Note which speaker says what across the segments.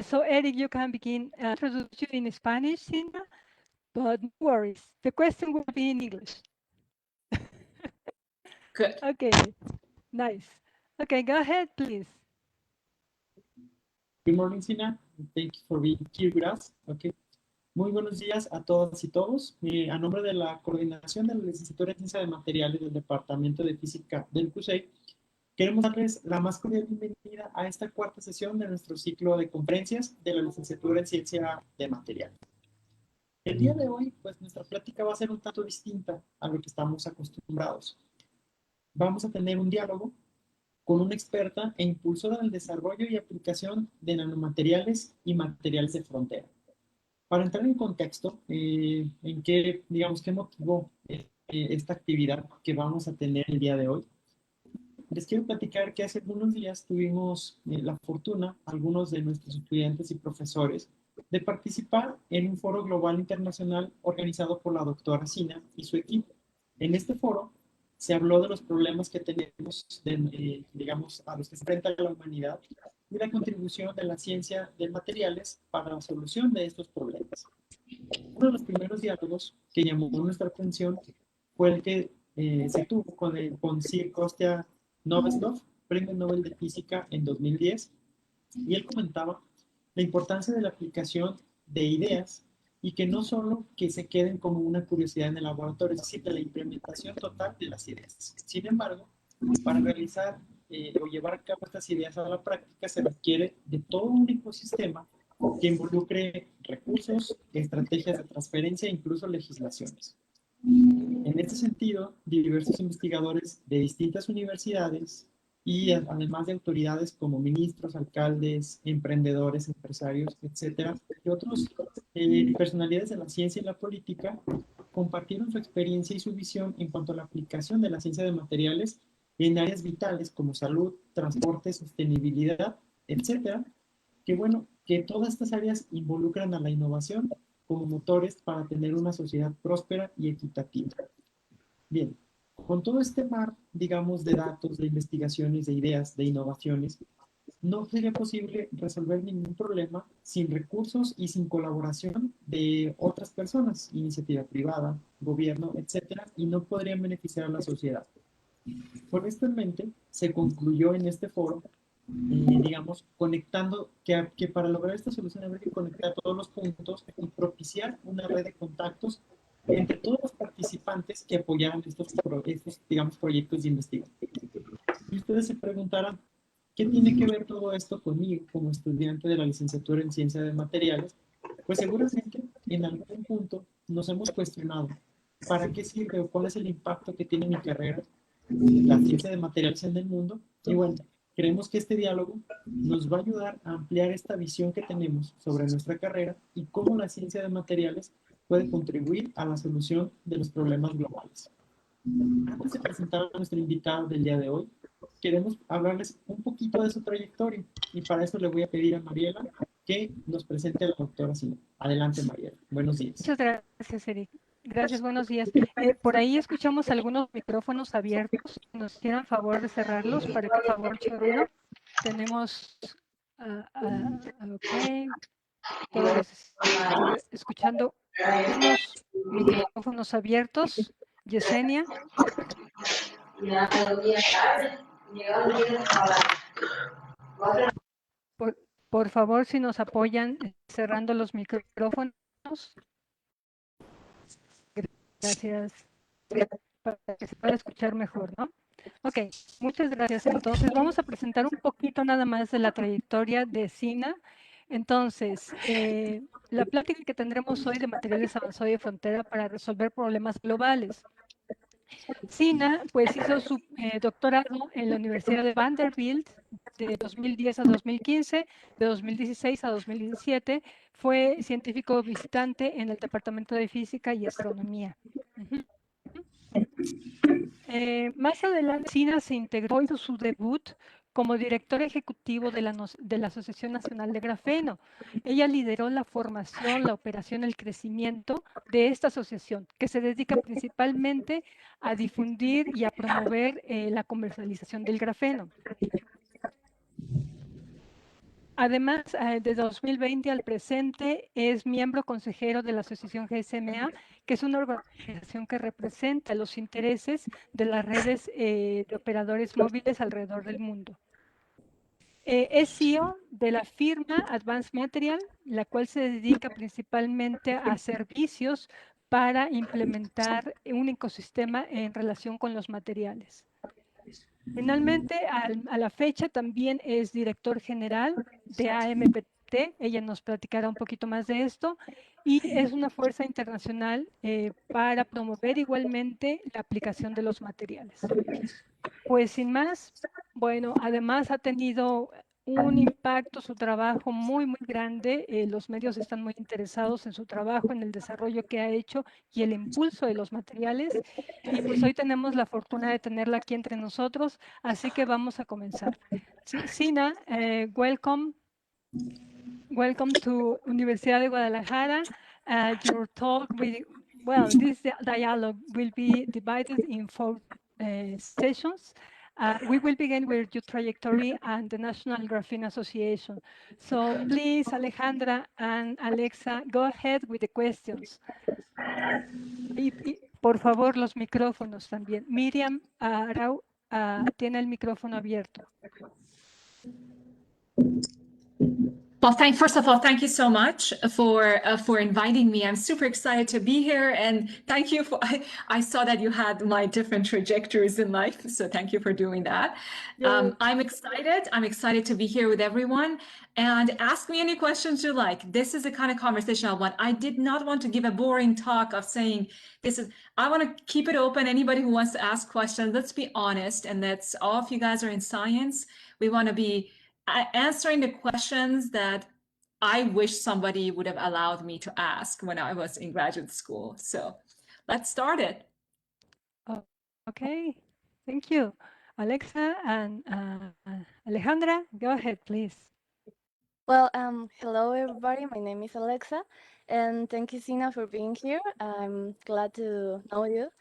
Speaker 1: So Eric, you can begin introduce you in Spanish, Cinda, but no worries. The question will be in English.
Speaker 2: Good.
Speaker 1: Okay, nice. Okay, go ahead, please.
Speaker 3: Good morning, Sina. Thank you for being here with us. Okay. Muy buenos días a todas y todos. A nombre de la coordinación de la licenciatura en Ciencia de Materiales del Departamento de Física del CUCEI, queremos darles la más cordial bienvenida a esta cuarta sesión de nuestro ciclo de conferencias de la licenciatura en Ciencia de Materiales. El día de hoy, pues nuestra plática va a ser un tanto distinta a lo que estamos acostumbrados. Vamos a tener un diálogo con una experta e impulsora del desarrollo y aplicación de nanomateriales y materiales de frontera. Para entrar en contexto, en qué motivó esta actividad que vamos a tener el día de hoy, les quiero platicar que hace algunos días tuvimos la fortuna, algunos de nuestros estudiantes y profesores, de participar en un foro global internacional organizado por la doctora Sina y su equipo. En este foro se habló de los problemas que tenemos, a los que se enfrenta la humanidad y la contribución de la ciencia de materiales para la solución de estos problemas. Uno de los primeros diálogos que llamó nuestra atención fue el que se tuvo con Sir Kostya Novestov, Premio Nobel de Física en 2010, y él comentaba la importancia de la aplicación de ideas y que no solo que se queden como una curiosidad en el laboratorio, es decir, de la implementación total de las ideas. Sin embargo, para realizar o llevar a cabo estas ideas a la práctica se requiere de todo un ecosistema que involucre recursos, estrategias de transferencia e incluso legislaciones. En este sentido, diversos investigadores de distintas universidades y además de autoridades como ministros, alcaldes, emprendedores, empresarios, etcétera, y otros personalidades de la ciencia y la política compartieron su experiencia y su visión en cuanto a la aplicación de la ciencia de materiales en áreas vitales como salud, transporte, sostenibilidad, etcétera, que todas estas áreas involucran a la innovación como motores para tener una sociedad próspera y equitativa. Bien, con todo este mar, digamos, de datos, de investigaciones, de ideas, de innovaciones, no sería posible resolver ningún problema sin recursos y sin colaboración de otras personas, iniciativa privada, gobierno, etcétera, y no podrían beneficiar a la sociedad. Con esto en mente, se concluyó en este foro, conectando que para lograr esta solución habría que conectar todos los puntos y propiciar una red de contactos entre todos los participantes que apoyaran estos proyectos de investigación. Y ustedes se preguntarán, ¿qué tiene que ver todo esto conmigo como estudiante de la licenciatura en Ciencia de Materiales? Pues seguramente en algún punto nos hemos cuestionado ¿para qué sirve o cuál es el impacto que tiene mi carrera, la ciencia de materiales en el mundo? Y bueno, creemos que este diálogo nos va a ayudar a ampliar esta visión que tenemos sobre nuestra carrera y cómo la ciencia de materiales puede contribuir a la solución de los problemas globales. Antes de presentar a nuestro invitado del día de hoy, queremos hablarles un poquito de su trayectoria y para eso le voy a pedir a Mariela que nos presente a la doctora Sina. Adelante, Mariela. Buenos días.
Speaker 1: Muchas gracias, Eric. Gracias, buenos días. Por ahí escuchamos algunos micrófonos abiertos. Nos hicieran favor de cerrarlos para que por favor chorro. Tenemos, ok, todos escuchando unos micrófonos abiertos. Yesenia. Por favor, si nos apoyan cerrando los micrófonos. Gracias. Para que se pueda escuchar mejor, ¿no? Ok, muchas gracias. Entonces, vamos a presentar un poquito nada más de la trayectoria de Sina. Entonces, la plática que tendremos hoy de materiales avanzados de frontera para resolver problemas globales. Sina, pues, hizo su doctorado en la Universidad de Vanderbilt de 2010 a 2015, de 2016 a 2017. Fue científico visitante en el Departamento de Física y Astronomía. Más adelante, Sina se integró, hizo su debut como director ejecutivo de la Asociación Nacional de Grafeno. Ella lideró la formación, la operación, el crecimiento de esta asociación, que se dedica principalmente a difundir y a promover la comercialización del grafeno. Además, de 2020 al presente es miembro consejero de la Asociación GSMA, que es una organización que representa los intereses de las redes de operadores móviles alrededor del mundo. Es CEO de la firma Advanced Material, la cual se dedica principalmente a servicios para implementar un ecosistema en relación con los materiales. Finalmente, a la fecha también es director general de AMPT. Ella nos platicará un poquito más de esto. Y es una fuerza internacional para promover igualmente la aplicación de los materiales. Pues sin más, bueno, además ha tenido un impacto su trabajo muy, muy grande. Los medios están muy interesados en su trabajo, en el desarrollo que ha hecho y el impulso de los materiales. Y pues hoy tenemos la fortuna de tenerla aquí entre nosotros, así que vamos a comenzar. Sí, Sina, welcome. Welcome to Universidad de Guadalajara. Your talk this dialogue will be divided in four sessions. We will begin with your trajectory and the National Graphene Association. So please, Alejandra and Alexa, go ahead with the questions. Y por favor, los micrófonos también. Miriam Arau tiene el micrófono abierto.
Speaker 2: Well, first of all, thank you so much for inviting me. I'm super excited to be here, and thank you for. I saw that you had my different trajectories in life, so thank you for doing that. I'm excited. I'm excited to be here with everyone, and ask me any questions you like. This is the kind of conversation I want. I did not want to give a boring talk of saying this is. I want to keep it open. Anybody who wants to ask questions, let's be honest, and that's all of you guys are in science. We want to be answering the questions that I wish somebody would have allowed me to ask when I was in graduate school. So let's start it.
Speaker 1: Okay, thank you. Alexa and Alejandra, go ahead, please.
Speaker 4: Well, hello everybody. My name is Alexa, and thank you, Sina, for being here. I'm glad to know you.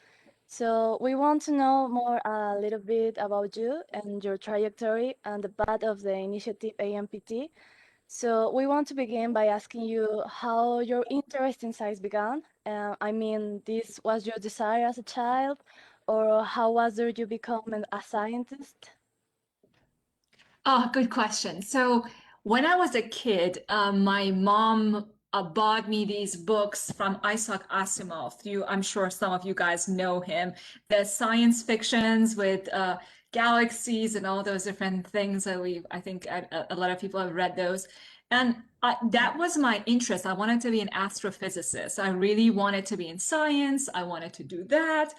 Speaker 4: So we want to know more a little bit about you and your trajectory and the path of the initiative AMPT. So we want to begin by asking you how your interest in science began. I mean, this was your desire as a child, or how was it you become a scientist?
Speaker 2: Oh, good question. So when I was a kid, my mom bought me these books from Isaac Asimov. I'm sure some of you guys know him. The science fictions with galaxies and all those different things that I think a lot of people have read those. And that was my interest. I wanted to be an astrophysicist. I really wanted to be in science. I wanted to do that.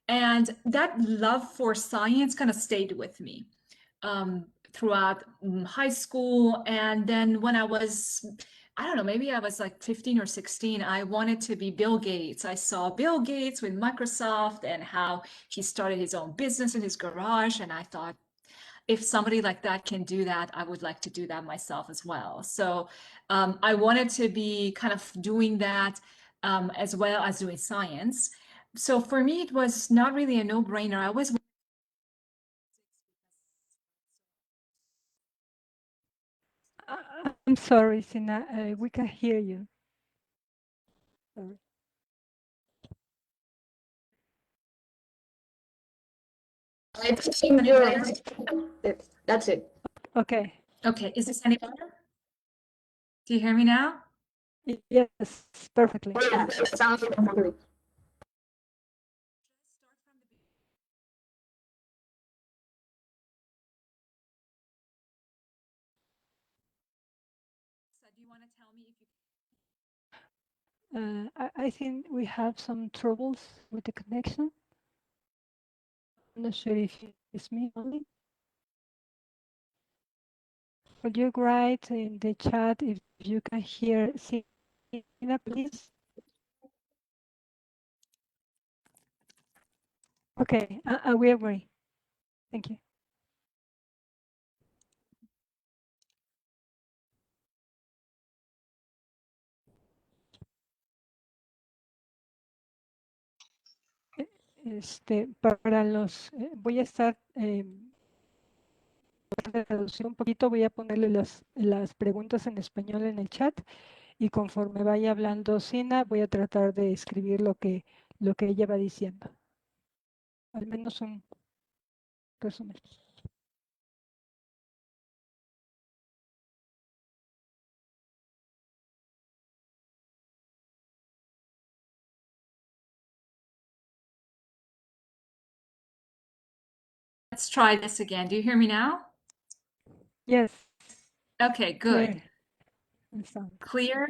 Speaker 2: And that love for science kind of stayed with me throughout high school. And then when I was, I don't know, maybe I was like 15 or 16, I wanted to be Bill Gates. I saw Bill Gates with Microsoft and how he started his own business in his garage. And I thought, if somebody like that can do that, I would like to do that myself as well. So I wanted to be kind of doing that as well as doing science. So for me, it was not really a no-brainer. I was
Speaker 1: I'm sorry, Sina, we can hear you. Sorry.
Speaker 2: That's it.
Speaker 1: Okay.
Speaker 2: Okay, is this any better? Do you hear me now?
Speaker 1: Yes, perfectly.
Speaker 2: Sounds perfectly. So do you want to tell me if you
Speaker 1: I think we have some troubles with the connection. I'm not sure if it's me only. Could you write in the chat if you can hear Sina, please? Okay, we agree. Thank you. Para los, voy a estar traducir un poquito, voy a ponerle las preguntas en español en el chat y conforme vaya hablando Sina, voy a tratar de escribir lo que ella va diciendo. Al menos un resumen.
Speaker 2: Let's try this again. Do you hear me now?
Speaker 1: Yes,
Speaker 2: Okay, good.
Speaker 1: clear and sound.
Speaker 2: Clear?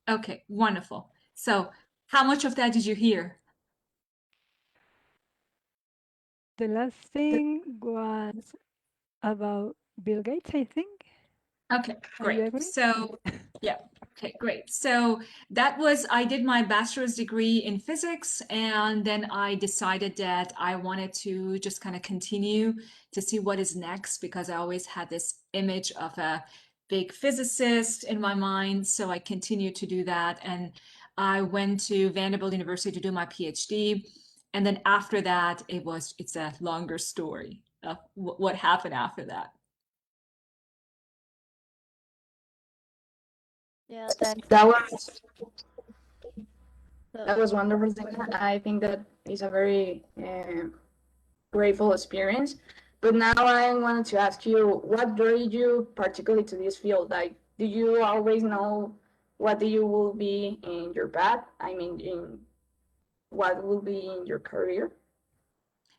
Speaker 2: Okay, wonderful. So how much of that did you hear?
Speaker 1: The last thing was about Bill Gates, I think.
Speaker 2: Okay,
Speaker 1: Are you
Speaker 2: great.
Speaker 1: agree?
Speaker 2: So, yeah, okay, great. So that was, I did my bachelor's degree in physics, and then I decided that I wanted to just kind of continue to see what is next because I always had this image of a big physicist in my mind. So I continued to do that. And I went to Vanderbilt University to do my PhD. And then after that, it's a longer story of what happened after that.
Speaker 4: Yeah, thanks.
Speaker 5: That was wonderful. I think that is a very grateful experience. But now I wanted to ask you, what drew you particularly to this field? Like, do you always know what you will be in your path? I mean, in what will be in your career?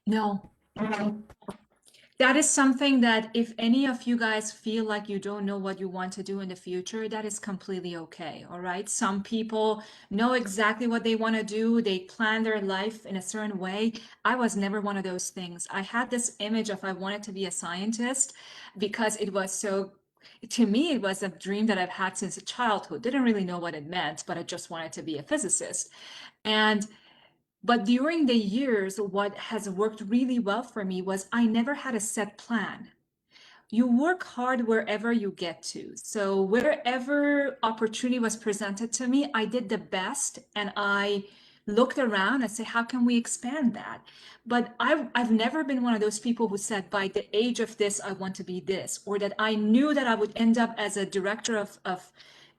Speaker 2: No, that is something that if any of you guys feel like you don't know what you want to do in the future, that is completely okay. All right. Some people know exactly what they want to do. They plan their life in a certain way. I was never one of those things. I had this image of I wanted to be a scientist because it was so, to me, it was a dream that I've had since childhood. Didn't really know what it meant, but I just wanted to be a physicist. But during the years, what has worked really well for me was I never had a set plan. You work hard wherever you get to. So wherever opportunity was presented to me, I did the best and I looked around and say, how can we expand that? But I've never been one of those people who said, by the age of this, I want to be this, or that I knew that I would end up as a director of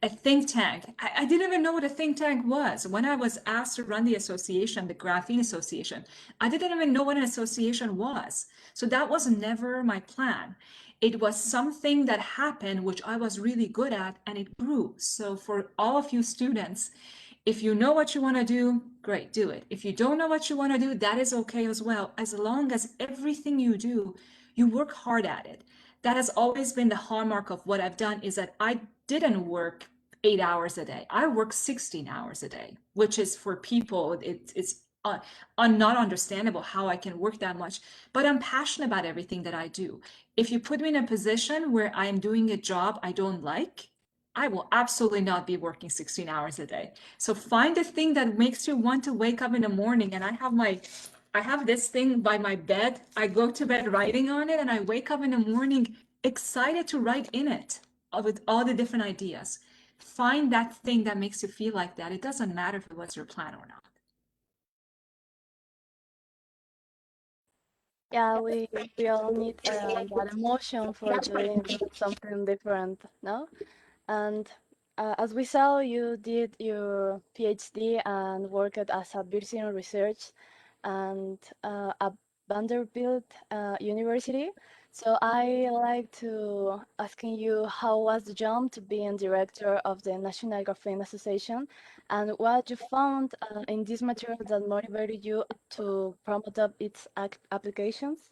Speaker 2: a think tank. I didn't even know what a think tank was. When I was asked to run the association, the Graphene Association, I didn't even know what an association was. So that was never my plan. It was something that happened, which I was really good at, and it grew. So for all of you students, if you know what you want to do, great, do it. If you don't know what you want to do, that is okay as well, as long as everything you do, you work hard at it. That has always been the hallmark of what I've done is that I didn't work 8 hours a day. I work 16 hours a day, which is for people, it's not understandable how I can work that much, but I'm passionate about everything that I do. If you put me in a position where I am doing a job I don't like, I will absolutely not be working 16 hours a day. So find the thing that makes you want to wake up in the morning. And I have this thing by my bed. I go to bed writing on it and I wake up in the morning excited to write in it with all the different ideas. Find that thing that makes you feel like that. It doesn't matter if it was your plan or not.
Speaker 4: Yeah, we all need that emotion for doing something different, no? And as we saw, you did your PhD and worked as a Virginia research and at Vanderbilt University. So I like to asking you how was the jump to being director of the National Graphene Association, and what you found in this material that motivated you to promote up its applications?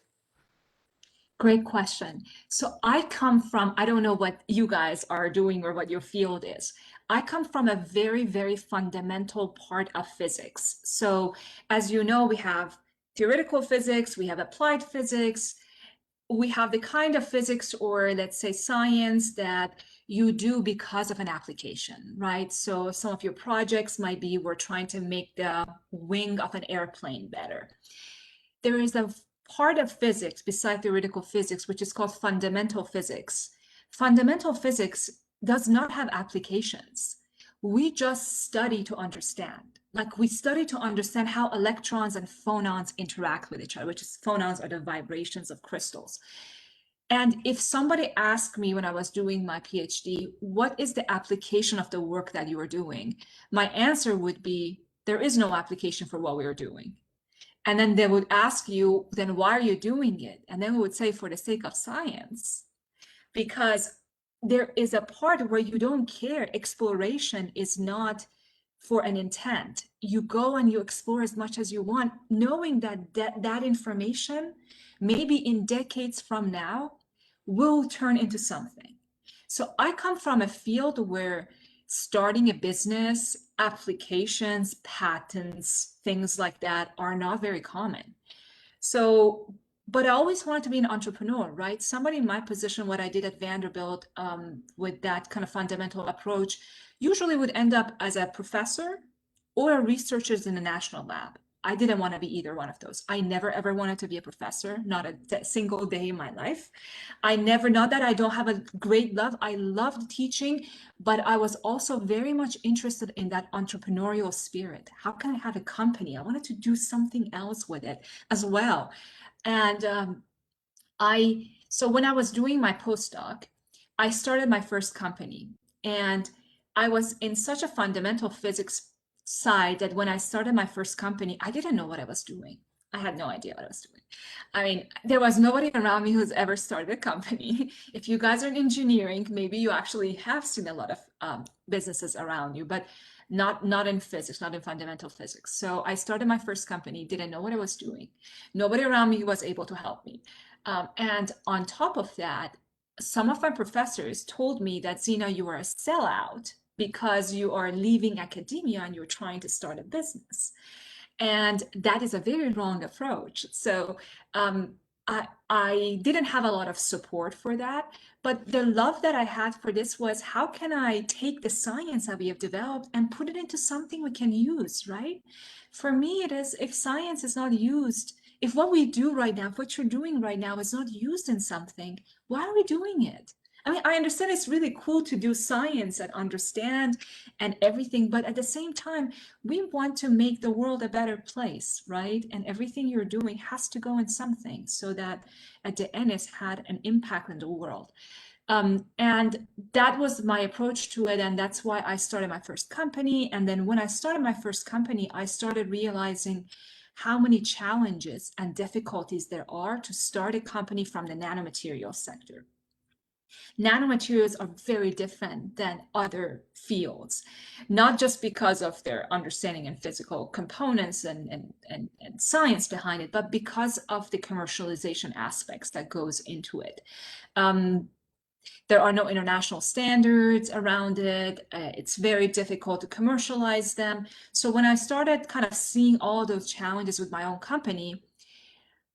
Speaker 2: Great question. So I come from, I don't know what you guys are doing or what your field is. I come from a very, very fundamental part of physics. So as you know, we have theoretical physics, we have applied physics, we have the kind of physics or let's say science that you do because of an application, right? So some of your projects might be we're trying to make the wing of an airplane better. There is a part of physics beside theoretical physics, which is called fundamental physics. Fundamental physics does not have applications. We just study to understand. Like we study to understand how electrons and phonons interact with each other, which is phonons are the vibrations of crystals. And if somebody asked me when I was doing my PhD, what is the application of the work that you are doing? My answer would be, there is no application for what we are doing. And then they would ask you, then why are you doing it? And then we would say, for the sake of science, because there is a part where you don't care. Exploration is not for an intent. You go and you explore as much as you want, knowing that information, maybe in decades from now, will turn into something. So I come from a field where starting a business, applications, patents, things like that are not very common. So, but I always wanted to be an entrepreneur, right? Somebody in my position, what I did at Vanderbilt with that kind of fundamental approach, usually would end up as a professor or a researcher in a national lab. I didn't want to be either one of those. I never ever wanted to be a professor, not a single day in my life. Not that I don't have a great love. I loved teaching, but I was also very much interested in that entrepreneurial spirit. How can I have a company? I wanted to do something else with it as well. And so when I was doing my postdoc, I started my first company, and I was in such a fundamental physics side that when I started my first company, I didn't know what I was doing. I had no idea what I was doing. I mean, there was nobody around me who's ever started a company. If you guys are in engineering, maybe you actually have seen a lot of businesses around you, but not in physics, not in fundamental physics. So I started my first company, didn't know what I was doing. Nobody around me was able to help me. And on top of that, some of my professors told me that, Zina, you are a sellout because you are leaving academia and you're trying to start a business. And that is a very wrong approach. So I didn't have a lot of support for that, but the love that I had for this was, how can I take the science that we have developed and put it into something we can use, right? For me, it is, if science is not used, if what we do right now, what you're doing right now is not used in something, why are we doing it? I mean, I understand it's really cool to do science and understand and everything, but at the same time, we want to make the world a better place, right? And everything you're doing has to go in something so that at the end it's had an impact on the world. And that was my approach to it. And that's why I started my first company. And then when I started my first company, I started realizing how many challenges and difficulties there are to start a company from the nanomaterial sector. Nanomaterials are very different than other fields, not just because of their understanding and physical components and science behind it, but because of the commercialization aspects that goes into it. There are no international standards around it. It's very difficult to commercialize them. So when I started kind of seeing all those challenges with my own company,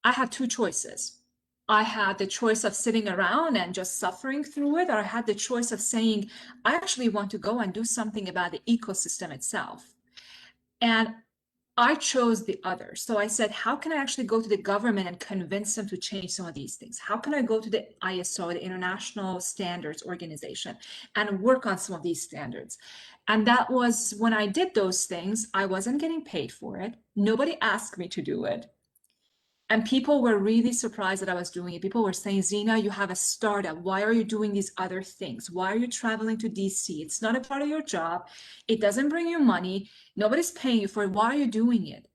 Speaker 2: I had two choices. I had the choice of sitting around and just suffering through it, or I had the choice of saying, I actually want to go and do something about the ecosystem itself. And I chose the other. So I said, how can I actually go to the government and convince them to change some of these things? How can I go to the ISO, the International Standards Organization, and work on some of these standards? And that was when I did those things, I wasn't getting paid for it. Nobody asked me to do it. And people were really surprised that I was doing it. People were saying, Zina, you have a startup. Why are you doing these other things? Why are you traveling to DC? It's not a part of your job. It doesn't bring you money. Nobody's paying you for it. Why are you doing it?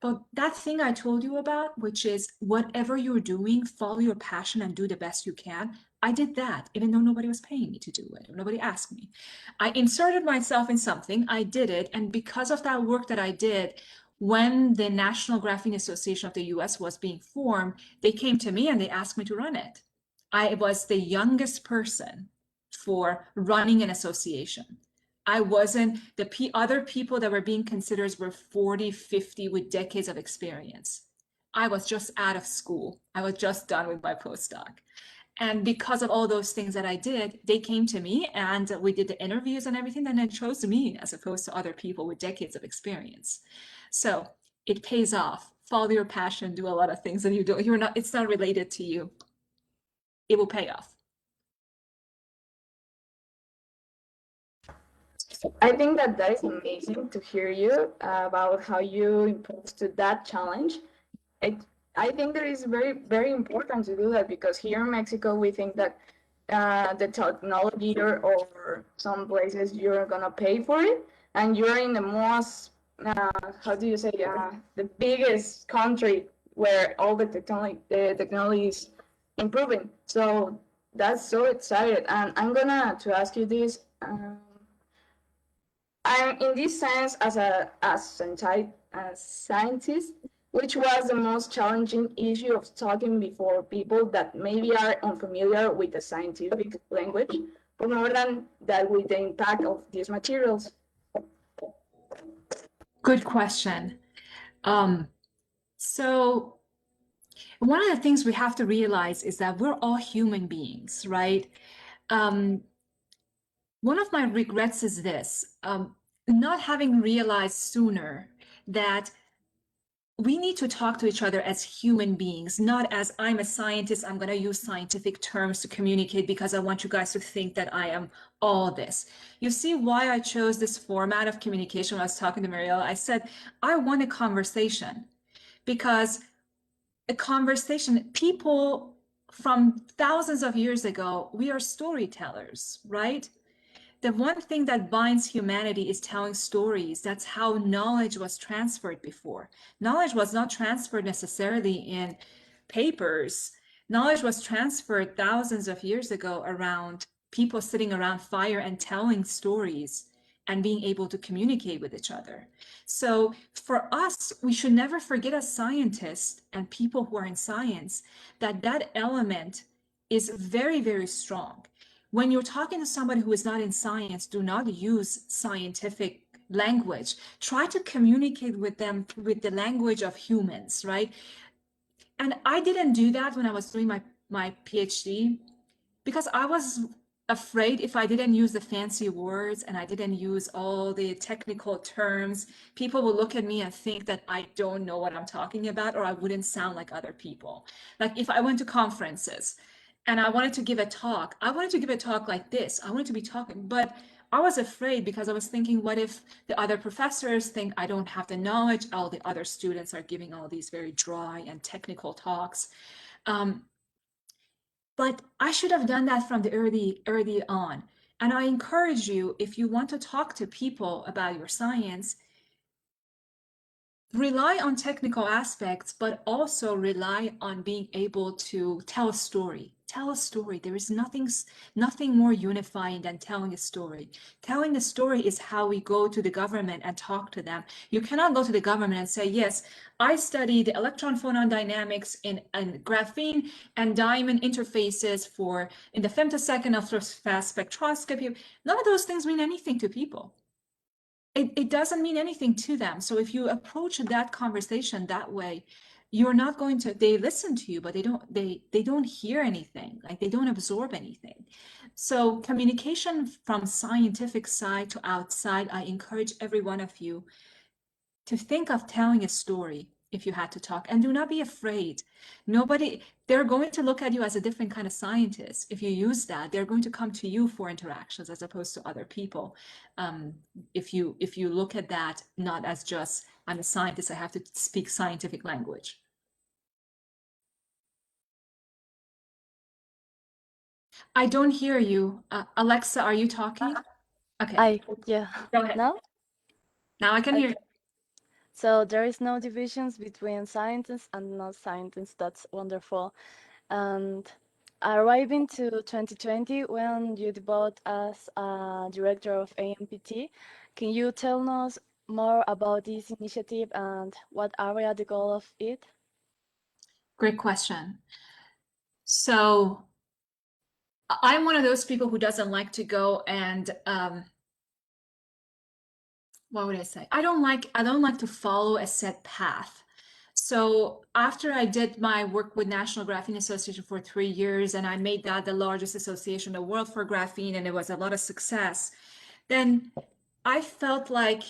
Speaker 2: But that thing I told you about, which is whatever you're doing, follow your passion and do the best you can. I did that, even though nobody was paying me to do it, or nobody asked me. I inserted myself in something, I did it, and because of that work that I did, when the National Graphene Association of the US was being formed, they came to me and they asked me to run it. I was the youngest person for running an association. I wasn't, the other people that were being considered were 40, 50 with decades of experience. I was just out of school. I was just done with my postdoc. And because of all those things that I did, they came to me and we did the interviews and everything, and then chose me as opposed to other people with decades of experience. So it pays off. Follow your passion, do a lot of things that you do. It's not related to you. It will pay off.
Speaker 5: I think that is amazing to hear you about how you imposed to that challenge. I think that is very, very important to do that, because here in Mexico, we think that the technology or some places you're gonna pay for it, and you're in the most, how do you say, the biggest country where all the technology is improving. So that's so excited, and I'm gonna to ask you this. I'm in this sense as scientist, which was the most challenging issue of talking before people that maybe are unfamiliar with the scientific language, but more than that with the impact of these materials.
Speaker 2: Good question. So one of the things we have to realize is that we're all human beings, right? One of my regrets is this, not having realized sooner that we need to talk to each other as human beings, not as I'm a scientist, I'm going to use scientific terms to communicate because I want you guys to think that I am all this. You see why I chose this format of communication when I was talking to Marielle? I said, I want a conversation, because a conversation, people from thousands of years ago, we are storytellers, right? The one thing that binds humanity is telling stories. That's how knowledge was transferred before. Knowledge was not transferred necessarily in papers. Knowledge was transferred thousands of years ago around people sitting around fire and telling stories and being able to communicate with each other. So for us, we should never forget, as scientists and people who are in science, that that element is very, very strong. When you're talking to somebody who is not in science, do not use scientific language. Try to communicate with them with the language of humans, right? And I didn't do that when I was doing my PhD, because I was afraid if I didn't use the fancy words and I didn't use all the technical terms, people will look at me and think that I don't know what I'm talking about, or I wouldn't sound like other people. Like if I went to conferences and I wanted to give a talk, I wanted to give a talk like this. I wanted to be talking, but I was afraid because I was thinking, what if the other professors think I don't have the knowledge? All the other students are giving all these very dry and technical talks. But I should have done that from the early on. And I encourage you, if you want to talk to people about your science, rely on technical aspects, but also rely on being able to tell a story. Tell a story. There is nothing more unifying than telling a story. Telling a story is how we go to the government and talk to them. You cannot go to the government and say, yes, I studied electron phonon dynamics in graphene and diamond interfaces in the femtosecond of fast spectroscopy. None of those things mean anything to people. It doesn't mean anything to them. So if you approach that conversation that way, you're not going to, they listen to you, but they don't hear anything, like they don't absorb anything. So communication from scientific side to outside, I encourage every one of you to think of telling a story if you had to talk, and do not be afraid. They're going to look at you as a different kind of scientist. If you use that, they're going to come to you for interactions as opposed to other people. If you look at that not as just, I'm a scientist, I have to speak scientific language. I don't hear you. Alexa, are you talking? Okay.
Speaker 4: Yeah.
Speaker 2: Go ahead.
Speaker 4: Now?
Speaker 2: Now I can hear you.
Speaker 4: So there is no divisions between scientists and non-scientists. That's wonderful. And arriving to 2020, when you devote as a director of AMPT, can you tell us more about this initiative and what are the goal of it?
Speaker 2: Great question. So I'm one of those people who doesn't like to go and what would I say? I don't like to follow a set path. So after I did my work with National Graphene Association for 3 years, and I made that the largest association in the world for graphene, and it was a lot of success, then I felt like,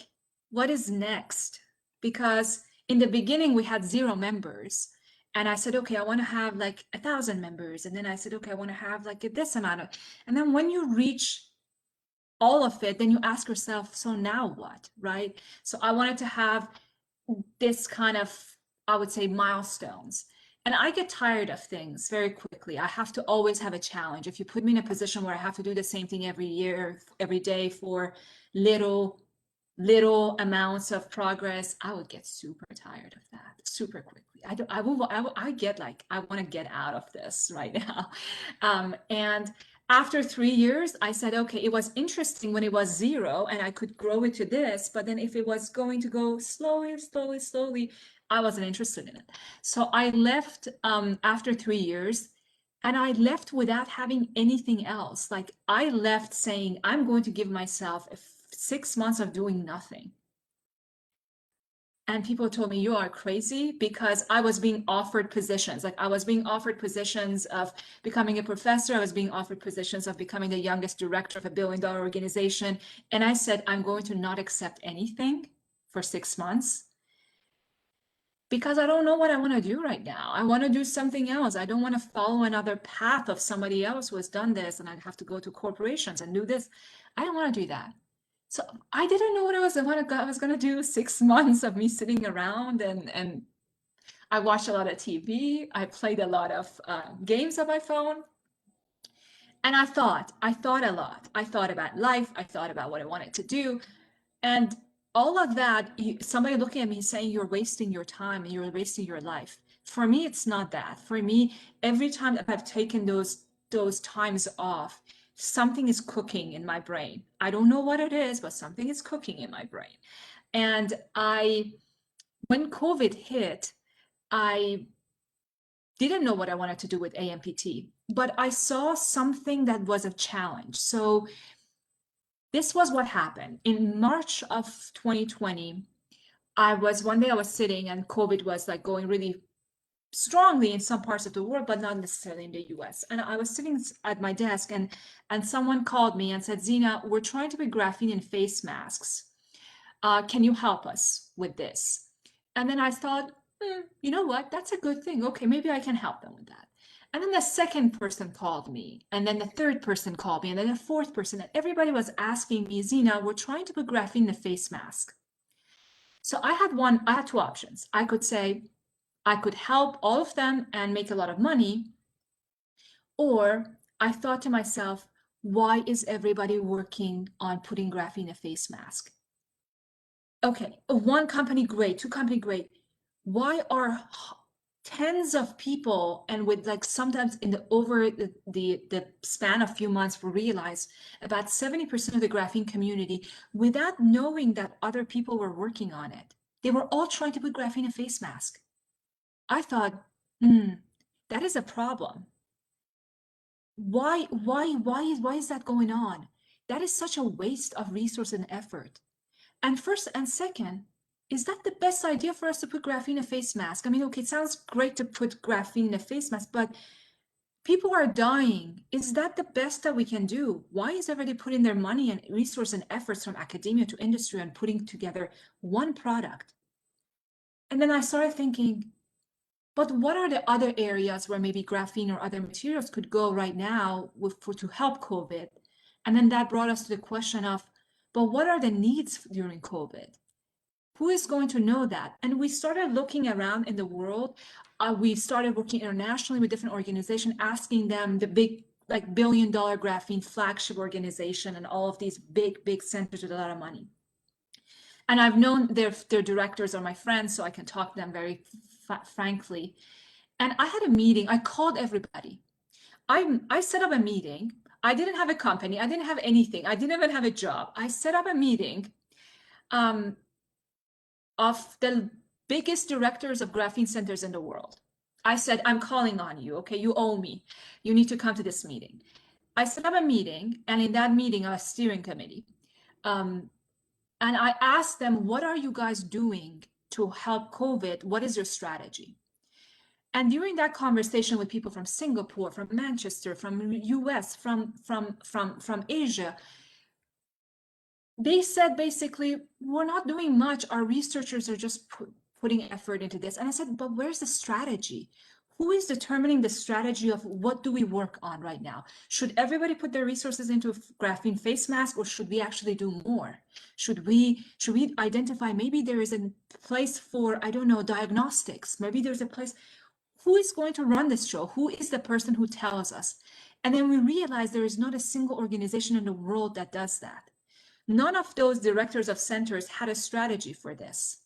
Speaker 2: what is next? Because in the beginning we had 0 members. And I said, okay, I want to have like 1,000 members. And then I said, okay, I want to have like this amount of, and then when you reach all of it, then you ask yourself, so now what, right? So I wanted to have this kind of I would say, milestones. And I get tired of things very quickly. I have to always have a challenge. If you put me in a position where I have to do the same thing every year, every day for little amounts of progress, I would get super tired of that super quickly. I get like, I want to get out of this right now. And after 3 years, I said, okay, it was interesting when it was 0 and I could grow it to this, but then if it was going to go slowly, I wasn't interested in it. So I left after 3 years, and I left without having anything else. Like, I left saying, I'm going to give myself 6 months of doing nothing. And people told me, you are crazy, because I was being offered positions. Like, I was being offered positions of becoming a professor. I was being offered positions of becoming the youngest director of a $1 billion organization. And I said, I'm going to not accept anything for 6 months, because I don't know what I want to do right now. I want to do something else. I don't want to follow another path of somebody else who has done this, and I'd have to go to corporations and do this. I don't want to do that. So I didn't know what I was going to do. 6 months of me sitting around, and I watched a lot of TV. I played a lot of games on my phone. And I thought a lot. I thought about life. I thought about what I wanted to do. And all of that, somebody looking at me saying, you're wasting your time and you're wasting your life. For me, it's not that. For me, every time that I've taken those times off, something is cooking in my brain. I don't know what it is, but something is cooking in my brain. And when COVID hit, I didn't know what I wanted to do with AMPT, but I saw something that was a challenge. So this was what happened. In March of 2020, one day I was sitting, and COVID was like going really strongly in some parts of the world, but not necessarily in the US. And I was sitting at my desk, and someone called me and said, Zina, we're trying to put graphene in face masks. Can you help us with this? And then I thought, you know what? That's a good thing. Okay, maybe I can help them with that. And then the second person called me, and then the third person called me, and then the fourth person, and everybody was asking me, Zina, we're trying to put graphene in a face mask. So I had 2 options. I could say, I could help all of them and make a lot of money. Or I thought to myself, why is everybody working on putting graphene in a face mask? Okay, 1 company, great. 2 company, great. Why are tens of people, and with like sometimes in the span of few months, we realize about 70% of the graphene community, without knowing that other people were working on it, they were all trying to put graphene in a face mask. I thought, that is a problem. Why is that going on? That is such a waste of resource and effort. And first and second, is that the best idea for us to put graphene in a face mask? I mean, okay, it sounds great to put graphene in a face mask, but people are dying. Is that the best that we can do? Why is everybody putting their money and resource and efforts from academia to industry and putting together one product? And then I started thinking, but what are the other areas where maybe graphene or other materials could go right now to help COVID? And then that brought us to the question of, but what are the needs during COVID? Who is going to know that? And we started looking around in the world. We started working internationally with different organizations, asking them, the big, like $1 billion graphene flagship organization and all of these big centers with a lot of money. And I've known their directors are my friends, so I can talk to them very frankly. And I had a meeting. I called everybody. I set up a meeting. I didn't have a company. I didn't have anything. I didn't even have a job. I set up a meeting of the biggest directors of graphene centers in the world. I said, I'm calling on you, okay? You owe me. You need to come to this meeting. I set up a meeting, and in that meeting, a steering committee. And I asked them, what are you guys doing to help COVID? What is your strategy? And during that conversation with people from Singapore, from Manchester, from US, from Asia, they said basically, we're not doing much. Our researchers are just putting effort into this. And I said, but where's the strategy? Who is determining the strategy of what do we work on right now? Should everybody put their resources into a graphene face mask, or should we actually do more? Should we identify maybe there is a place for, I don't know, diagnostics? Maybe there's a place. Who is going to run this show? Who is the person who tells us? And then we realize there is not a single organization in the world that does that. None of those directors of centers had a strategy for this.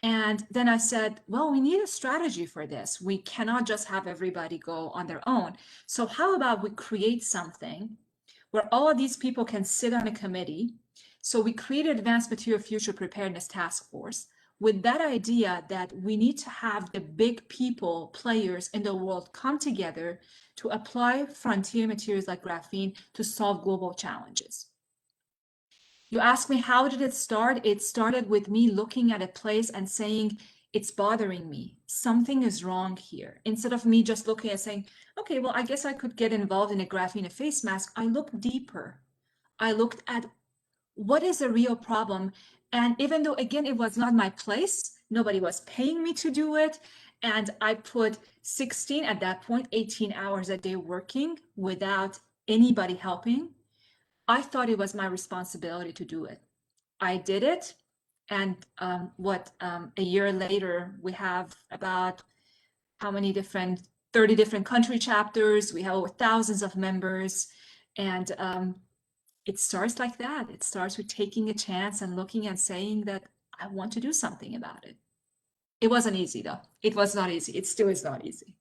Speaker 2: And then I said, well, we need a strategy for this. We cannot just have everybody go on their own. So how about we create something where all of these people can sit on a committee? So we created Advanced Material Future Preparedness Task Force with that idea that we need to have the big people, players in the world come together to apply frontier materials like graphene to solve global challenges. You ask me, how did it start? It started with me looking at a place and saying, it's bothering me. Something is wrong here. Instead of me just looking and saying, okay, well, I guess I could get involved in a graphene face mask, I looked deeper. I looked at what is the real problem. And even though, again, it was not my place, nobody was paying me to do it. And I put 16, at that point, 18 hours a day working without anybody helping. I thought it was my responsibility to do it. I did it. And a year later, we have about how many 30 different country chapters. We have over thousands of members. And it starts like that. It starts with taking a chance and looking and saying that I want to do something about it. It wasn't easy though. It was not easy. It still is not easy.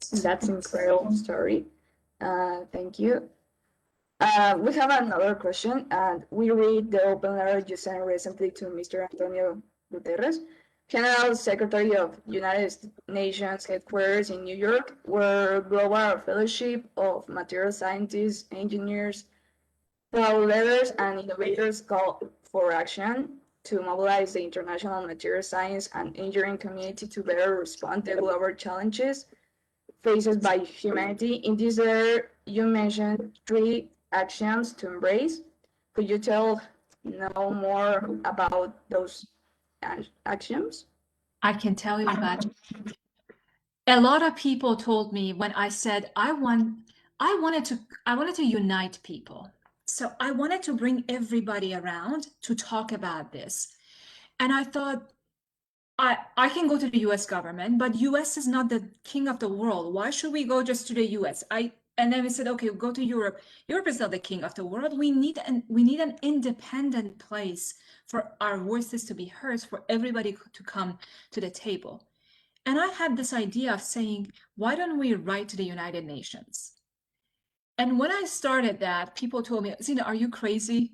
Speaker 5: That's an incredible story. Thank you. We have another question, and we read the open letter you sent recently to Mr. Antonio Guterres, General Secretary of United Nations Headquarters in New York, where Global Fellowship of Material Scientists, Engineers, Trailblazers, and Innovators call for action to mobilize the international material science and engineering community to better respond to global challenges faced by humanity. In this letter, you mentioned 3 actions to embrace. Could you tell more about those actions?
Speaker 2: I can tell you that a lot of people told me when I said I wanted to unite people. So I wanted to bring everybody around to talk about this. And I thought, I can go to the US government, but US is not the king of the world. Why should we go just to the US? And then we said, okay, we'll go to Europe. Europe is not the king of the world. We need an independent place for our voices to be heard, for everybody to come to the table. And I had this idea of saying, why don't we write to the United Nations? And when I started that, people told me, Zina, are you crazy?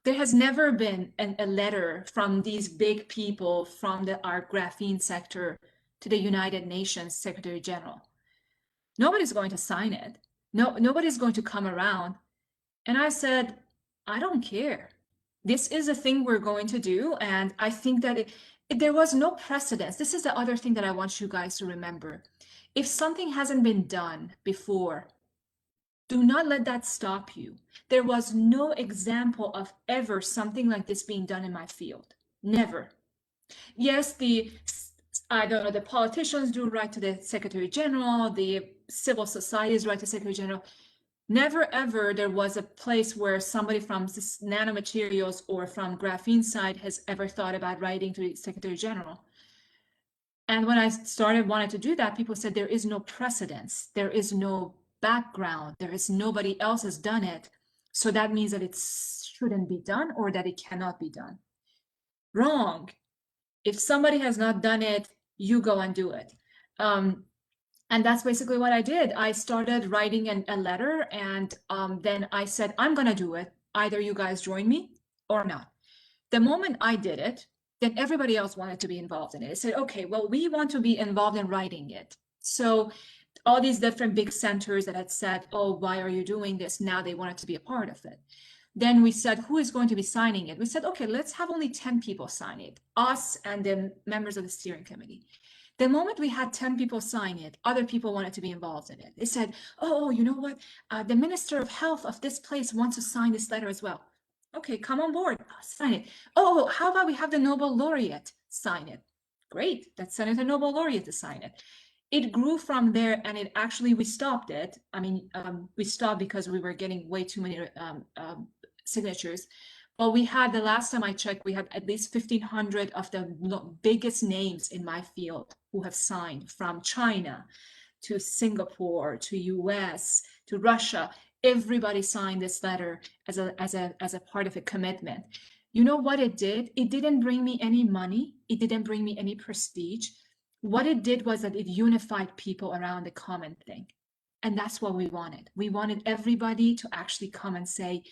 Speaker 2: There has never been a letter from these big people from our graphene sector to the United Nations Secretary General. Nobody's going to sign it. Nobody's going to come around. And I said, I don't care. This is a thing we're going to do. And I think that there was no precedence. This is the other thing that I want you guys to remember. If something hasn't been done before, do not let that stop you. There was no example of ever something like this being done in my field. Never. Yes, the politicians do write to the Secretary General, the civil societies write to Secretary General. Never ever there was a place where somebody from nanomaterials or from graphene side has ever thought about writing to the Secretary General. And when I wanted to do that, people said there is no precedence. There is no background. There is nobody else has done it. So that means that it shouldn't be done or that it cannot be done. Wrong. If somebody has not done it, you go and do it. And that's basically what I did. I started writing a letter, and then I said, I'm going to do it. Either you guys join me or not. The moment I did it, then everybody else wanted to be involved in it. They said, okay, well, we want to be involved in writing it. So all these different big centers that had said, oh, why are you doing this? Now they wanted to be a part of it. Then we said, who is going to be signing it? We said, okay, let's have only 10 people sign it, us and the members of the steering committee. The moment we had 10 people sign it, other people wanted to be involved in it. They said, oh, you know what? The Minister of Health of this place wants to sign this letter as well. Okay, come on board, sign it. Oh, how about we have the Nobel laureate sign it? Great, let's send it to Nobel laureate to sign it. It grew from there, and it actually, we stopped it. I mean, we stopped because we were getting way too many signatures. But we had, the last time I checked, we had at least 1,500 of the biggest names in my field who have signed, from China to Singapore to US to Russia. Everybody signed this letter as a part of a commitment. You know what it did? It didn't bring me any money. It didn't bring me any prestige. What it did was that it unified people around a common thing. And that's what we wanted. We wanted everybody to actually come and say,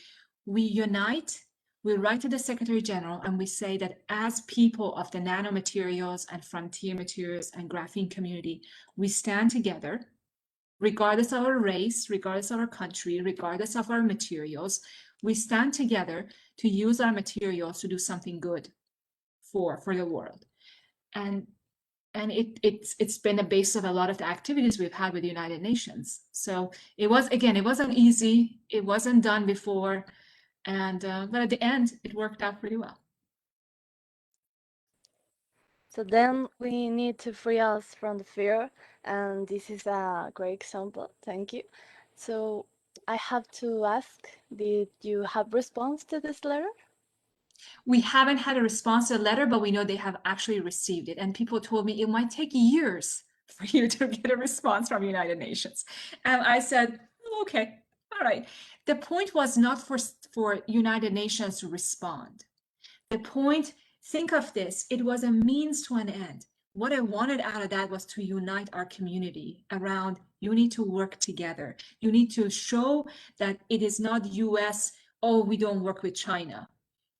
Speaker 2: we unite, we write to the Secretary General, and we say that as people of the nanomaterials and frontier materials and graphene community, we stand together, regardless of our race, regardless of our country, regardless of our materials. We stand together to use our materials to do something good for the world. And it's been a base of a lot of the activities we've had with the United Nations. So it wasn't easy. It wasn't done before. And but at the end, it worked out pretty well.
Speaker 4: So then we need to free us from the fear, and this is a great example. Thank you. So I have to ask, did you have response to this letter?
Speaker 2: We haven't had a response to the letter, but we know they have actually received it. And people told me it might take years for you to get a response from United Nations. And I said, oh, okay, all right. The point was not for United Nations to respond. The point, think of this, it was a means to an end. What I wanted out of that was to unite our community around, you need to work together. You need to show that it is not US, oh, we don't work with China.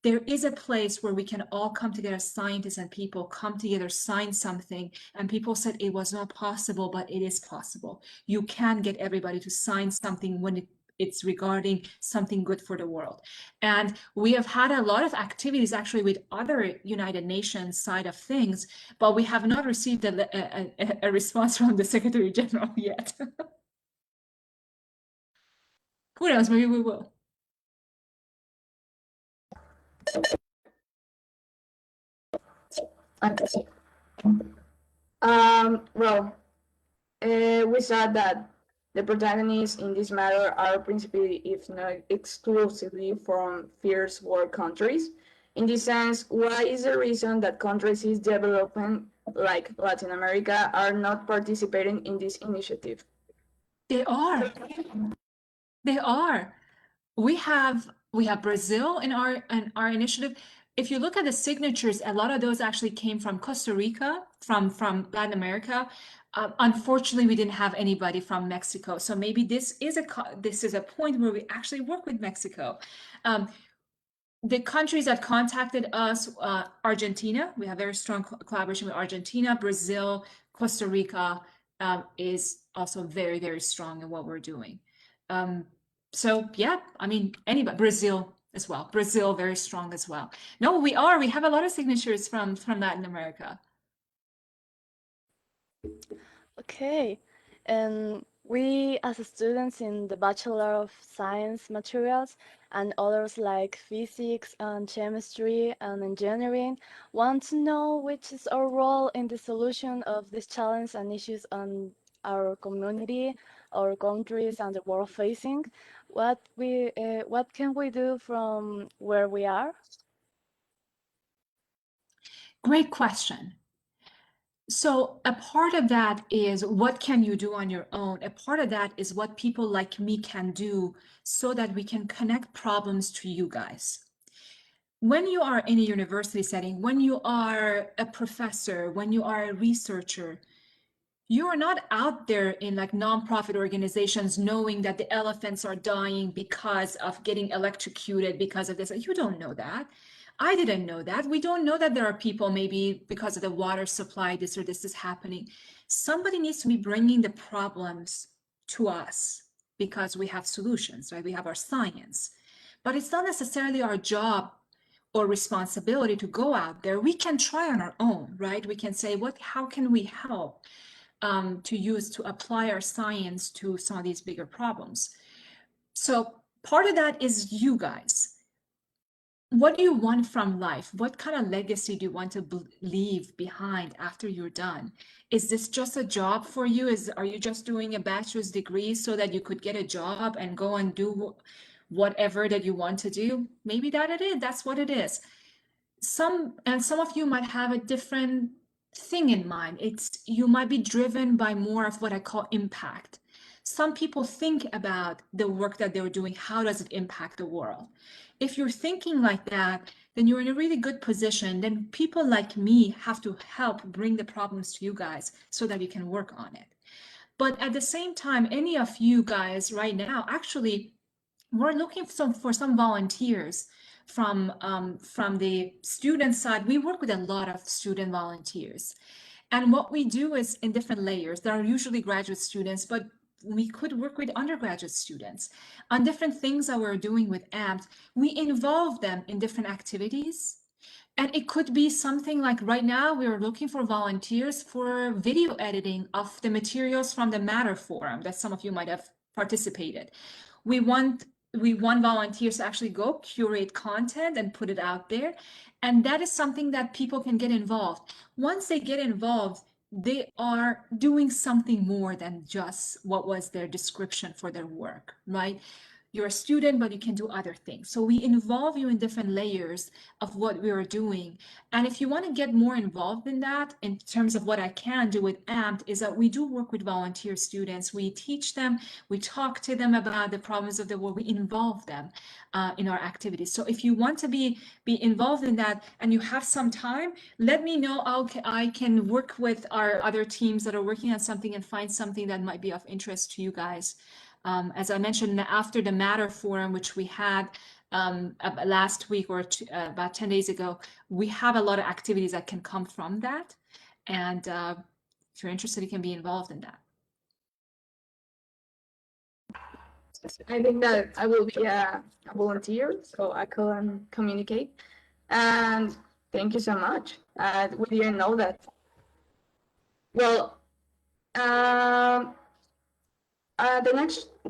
Speaker 2: There is a place where we can all come together, scientists and people come together, sign something, and people said it was not possible, but it is possible. You can get everybody to sign something when it's regarding something good for the world. And we have had a lot of activities actually with other United Nations side of things, but we have not received a response from the Secretary General yet. Who knows, maybe we will.
Speaker 5: Okay. Well, we saw that the protagonists in this matter are principally, if not exclusively, from first world countries. In this sense, why is the reason that countries in development, like Latin America, are not participating in this initiative?
Speaker 2: They are. They are. We have Brazil in our initiative. If you look at the signatures, a lot of those actually came from Costa Rica, from Latin America. Unfortunately, we didn't have anybody from Mexico. So maybe this is a point where we actually work with Mexico. The countries that contacted us, Argentina, we have very strong collaboration with Argentina. Brazil, Costa Rica is also very, very strong in what we're doing. So yeah, I mean, anybody, Brazil as well. Brazil, very strong as well. No, we have a lot of signatures from Latin America.
Speaker 4: Okay, and we as students in the Bachelor of Science Materials and others like physics and chemistry and engineering want to know which is our role in the solution of these challenges and issues on our community, our countries, and the world facing. What can we do from where we are?
Speaker 2: Great question. So a part of that is what can you do on your own? A part of that is what people like me can do so that we can connect problems to you guys. When you are in a university setting, when you are a professor, when you are a researcher, you are not out there in like nonprofit organizations knowing that the elephants are dying because of getting electrocuted because of this. You don't know that. I didn't know that. We don't know that there are people maybe because of the water supply, this or this is happening. Somebody needs to be bringing the problems to us because we have solutions, right? We have our science. But it's not necessarily our job or responsibility to go out there. We can try on our own, right? We can say, how can we help? To apply our science to some of these bigger problems. So part of that is you guys. what do you want from life? What kind of legacy do you want to leave behind after you're done? Is this just a job for you? Are you just doing a bachelor's degree so that you could get a job and go and do whatever that you want to do? Maybe that's what it is. Some of you might have a different thing in mind. You might be driven by more of what I call impact. Some people think about the work that they're doing, how does it impact the world? If you're thinking like that, then you're in a really good position. Then people like me have to help bring the problems to you guys so that we can work on it. But at the same time, any of you guys right now, actually, we're looking for some volunteers from the student side. We work with a lot of student volunteers. And what we do is in different layers. There are usually graduate students, but we could work with undergraduate students on different things that we're doing with AMPT. We involve them in different activities. And it could be something like right now we're looking for volunteers for video editing of the materials from the Matter Forum that some of you might have participated. We want volunteers to actually go curate content and put it out there. And that is something that people can get involved. Once they get involved, they are doing something more than just what was their description for their work, right? You're a student, but you can do other things. So we involve you in different layers of what we are doing. And if you want to get more involved in that, in terms of what I can do with AMPT, is that we do work with volunteer students. We teach them, we talk to them about the problems of the world, we involve them in our activities. So if you want to be involved in that and you have some time, let me know. I can work with our other teams that are working on something and find something that might be of interest to you guys. As I mentioned, after the Matter Forum, which we had last week or about 10 days ago, we have a lot of activities that can come from that. And if you're interested, you can be involved in that.
Speaker 5: I think that I will be a volunteer, so I can communicate. And thank you so much. We didn't know that. Well, the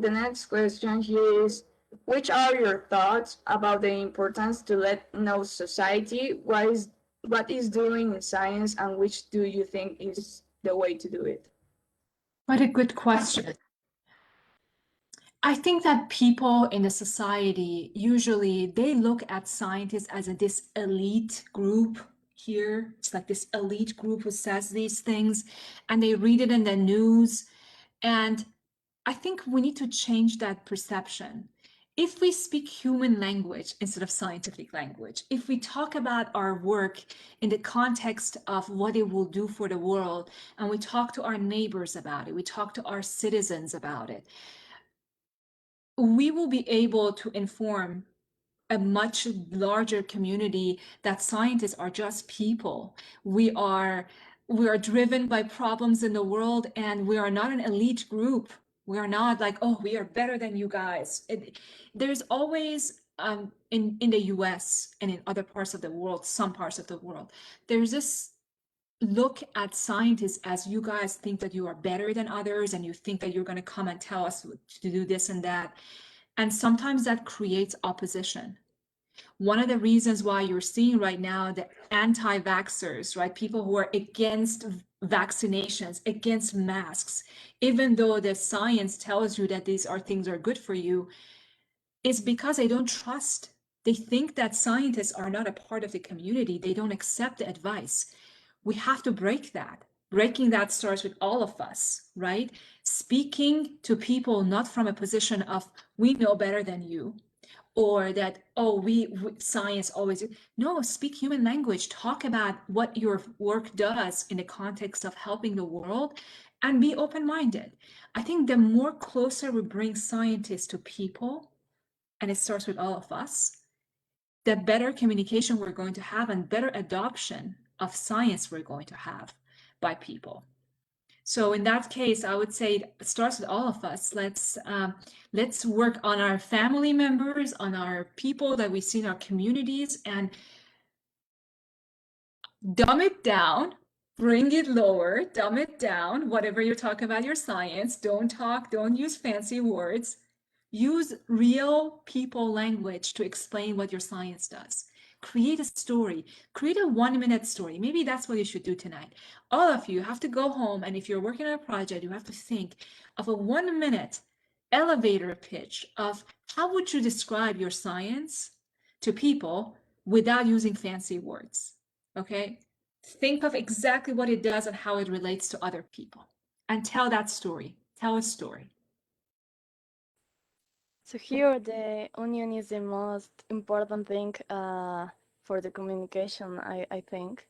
Speaker 5: next question here is, which are your thoughts about the importance to let know society what is doing in science, and which do you think is the way to do it?
Speaker 2: What a good question. I think that people in the society, usually they look at scientists as this elite group here. It's like this elite group who says these things, and they read it in the news. And I think we need to change that perception. If we speak human language instead of scientific language, if we talk about our work in the context of what it will do for the world, and we talk to our neighbors about it, we talk to our citizens about it, we will be able to inform a much larger community that scientists are just people. We are driven by problems in the world, and we are not an elite group. We are not like, oh, we are better than you guys. There's always in the US and in other parts of the world, some parts of the world, there's this look at scientists as you guys think that you are better than others, and you think that you're going to come and tell us to do this and that. And sometimes that creates opposition. One of the reasons why you're seeing right now the anti-vaxxers, right, people who are against vaccinations, against masks, even though the science tells you that these things are good for you, is because they don't trust. They think that scientists are not a part of the community. They don't accept the advice. We have to break that. Breaking that starts with all of us, right? Speaking to people not from a position of we know better than you, or that, oh, science always. No, speak human language. Talk about what your work does in the context of helping the world, and be open-minded. I think the more closer we bring scientists to people, and it starts with all of us, the better communication we're going to have and better adoption of science we're going to have by people. So in that case, I would say it starts with all of us. Let's work on our family members, on our people that we see in our communities, and dumb it down, bring it lower, dumb it down. Whatever you're talking about your science, don't use fancy words. Use real people language to explain what your science does. Create a story. Create a 1-minute story. Maybe that's what you should do tonight. All of you have to go home, and if you're working on a project, you have to think of a 1-minute elevator pitch of how would you describe your science to people without using fancy words. Okay? Think of exactly what it does and how it relates to other people. And tell that story. Tell a story.
Speaker 4: So here the union is the most important thing for the communication, I think.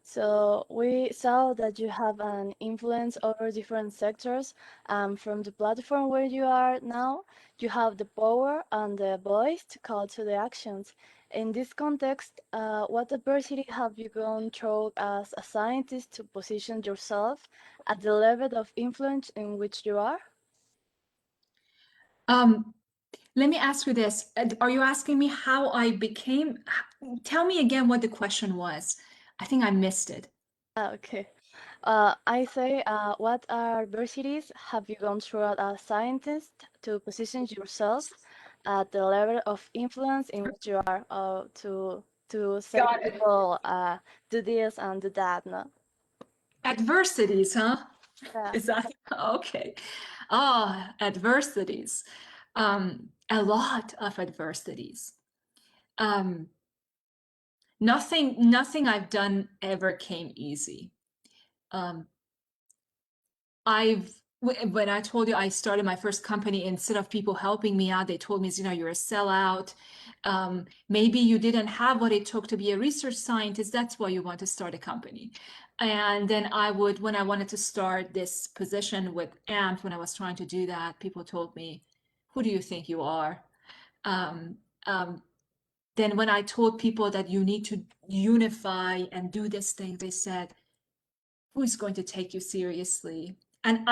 Speaker 4: So we saw that you have an influence over different sectors. From the platform where you are now, you have the power and the voice to call to the actions. In this context, what adversity have you gone through as a scientist to position yourself at the level of influence in which you are?
Speaker 2: Let me ask you this. Are you asking me how I became? Tell me again what the question was. I think I missed it.
Speaker 4: Okay. I say, what adversities have you gone through as a scientist to position yourself at the level of influence in which you are, to say
Speaker 2: Got it.
Speaker 4: people do this and do that, no?
Speaker 2: Adversities, huh?
Speaker 4: Yeah.
Speaker 2: Is that okay? Oh, adversities. A lot of adversities. Nothing I've done ever came easy. When I told you I started my first company, instead of people helping me out, they told me, you're a sellout. Maybe you didn't have what it took to be a research scientist. That's why you want to start a company. And then when I wanted to start this position with AMP, when I was trying to do that, people told me, who do you think you are? Then when I told people that you need to unify and do this thing, they said, who's going to take you seriously? And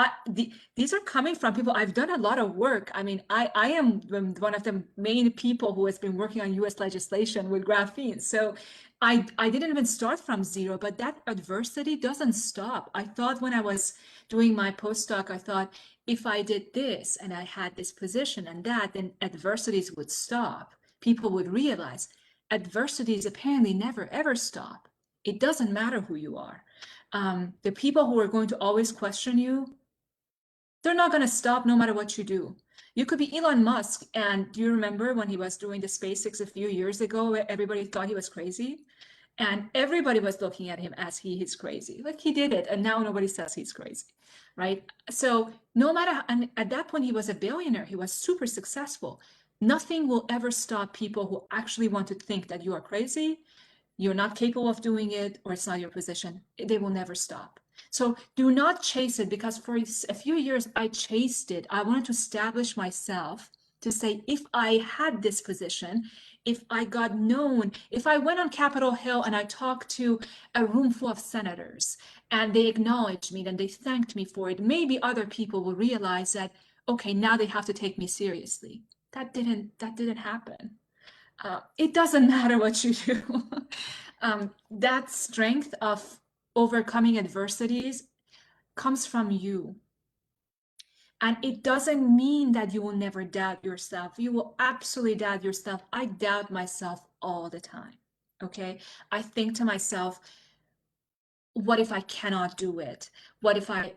Speaker 2: these are coming from people. I've done a lot of work. I mean, I am one of the main people who has been working on US legislation with graphene. So I didn't even start from zero, but that adversity doesn't stop. I thought when I was doing my postdoc, I thought if I did this and I had this position and that, then adversities would stop. People would realize adversities apparently never ever stop. It doesn't matter who you are. The people who are going to always question you, they're not going to stop no matter what you do. You could be Elon Musk, and do you remember when he was doing the SpaceX a few years ago, everybody thought he was crazy? And everybody was looking at him as he's crazy. Like, he did it, and now nobody says he's crazy, right? So no matter, and at that point he was a billionaire, he was super successful. Nothing will ever stop people who actually want to think that you are crazy, you're not capable of doing it, or it's not your position. They will never stop. So do not chase it, because for a few years I chased it. I wanted to establish myself to say, if I had this position, if I got known, if I went on Capitol Hill and I talked to a room full of senators and they acknowledged me and they thanked me for it, maybe other people will realize that, okay, now they have to take me seriously. That didn't happen. It doesn't matter what you do. That strength of overcoming adversities comes from you. And it doesn't mean that you will never doubt yourself. You will absolutely doubt yourself. I doubt myself all the time. Okay. I think to myself, what if I cannot do it? What if I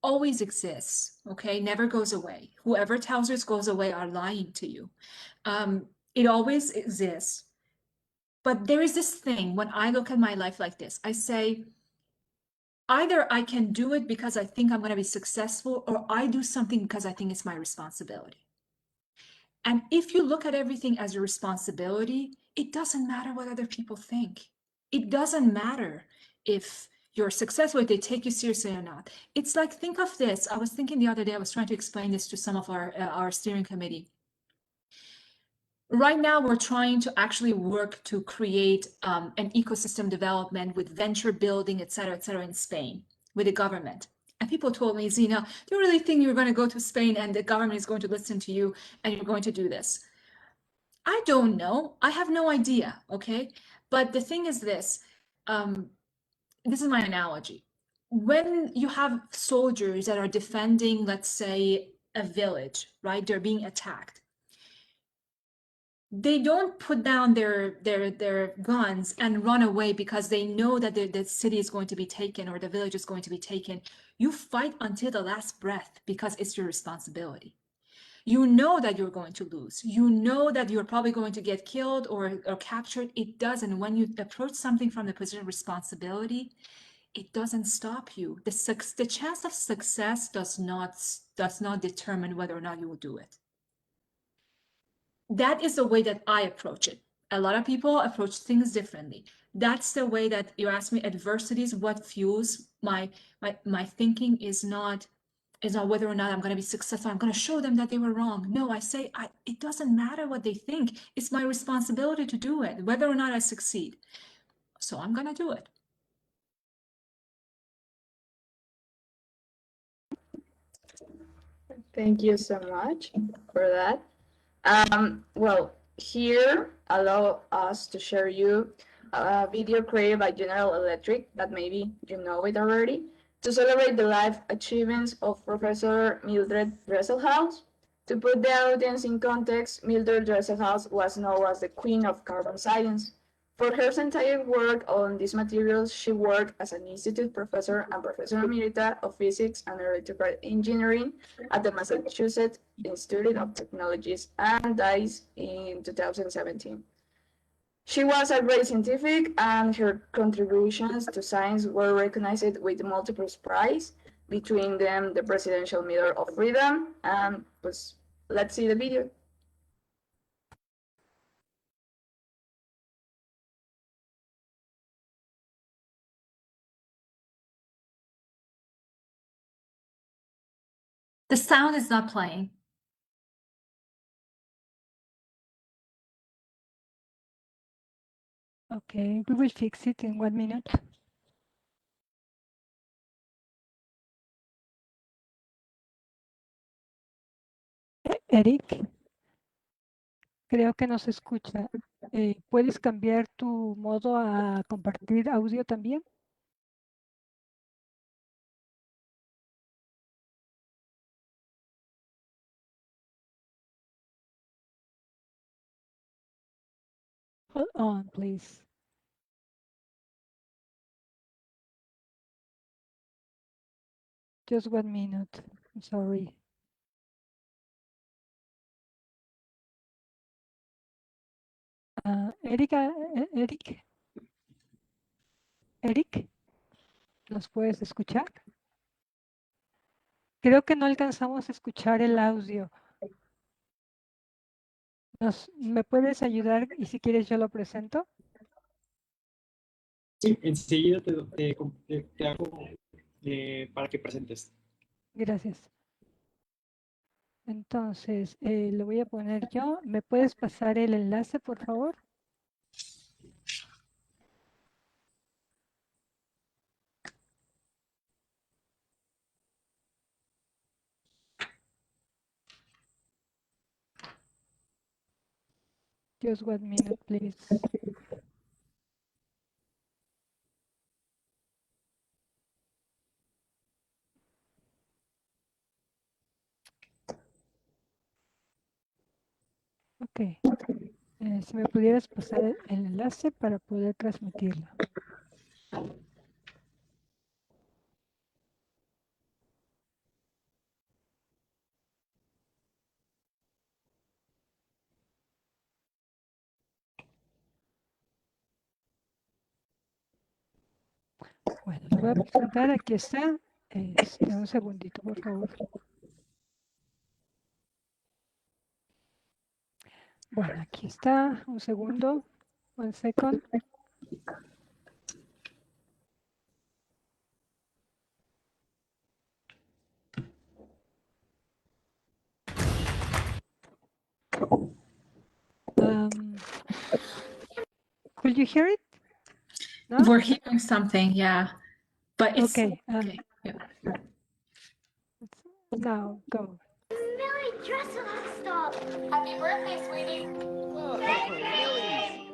Speaker 2: always exists? Okay. Never goes away. Whoever tells you it goes away are lying to you. It always exists. But there is this thing, when I look at my life like this, I say, either I can do it because I think I'm going to be successful, or I do something because I think it's my responsibility. And if you look at everything as a responsibility, it doesn't matter what other people think. It doesn't matter if you're successful, if they take you seriously or not. It's like, think of this. I was thinking the other day, I was trying to explain this to some of our steering committee. Right now, we're trying to actually work to create an ecosystem development with venture building, et cetera, in Spain with the government. And people told me, Zina, do you really think you're going to go to Spain and the government is going to listen to you and you're going to do this? I don't know. I have no idea. Okay. But the thing is this, this is my analogy. When you have soldiers that are defending, let's say, a village, right? They're being attacked. They don't put down their guns and run away because they know that the city is going to be taken or the village is going to be taken. You fight until the last breath because it's your responsibility. You know that you're going to lose. You know that you're probably going to get killed or captured. It doesn't. When you approach something from the position of responsibility, it doesn't stop you. The chance of success does not determine whether or not you will do it. That is the way that I approach it. A lot of people approach things differently. That's the way that you ask me adversities, what fuels my thinking is not whether or not I'm going to be successful. I'm going to show them that they were wrong. No, I say it doesn't matter what they think. It's my responsibility to do it, whether or not I succeed. So I'm going to do it.
Speaker 5: Thank you so much for that. Well, here allow us to share you a video created by General Electric that maybe you know it already to celebrate the life achievements of Professor Mildred Dresselhaus. To put the audience in context, Mildred Dresselhaus was known as the queen of carbon science. For her entire work on these materials, she worked as an institute professor and professor emerita of physics and electrical engineering at the Massachusetts Institute of Technologies and died in 2017. She was a great scientific, and her contributions to science were recognized with multiple prizes, between them the Presidential Medal of Freedom. And pues, let's see the video.
Speaker 2: The sound is not playing.
Speaker 1: Okay, we will fix it in 1 minute. Eric, creo que no se escucha. ¿Puedes cambiar tu modo a compartir audio también? Hold on, please. Just 1 minute. I'm sorry. Eric, ¿nos puedes escuchar? Creo que no alcanzamos a escuchar el audio. ¿Me puedes ayudar? Y si quieres yo lo presento.
Speaker 3: Sí, enseguida te hago para que presentes.
Speaker 1: Gracias. Entonces, lo voy a poner yo. ¿Me puedes pasar el enlace, por favor? Just 1 minute, please. Ok. Si me pudieras pasar el enlace para poder transmitirlo. Bueno, lo voy a presentar. Aquí está. Un segundito, por favor. Bueno, aquí está. Un segundo. 1 second. Could you hear it? No?
Speaker 2: We're hearing something, yeah. But it's
Speaker 1: okay.
Speaker 2: Yeah.
Speaker 1: Now go.
Speaker 6: Millie, Dresselhouse, stop! Happy birthday, sweetie!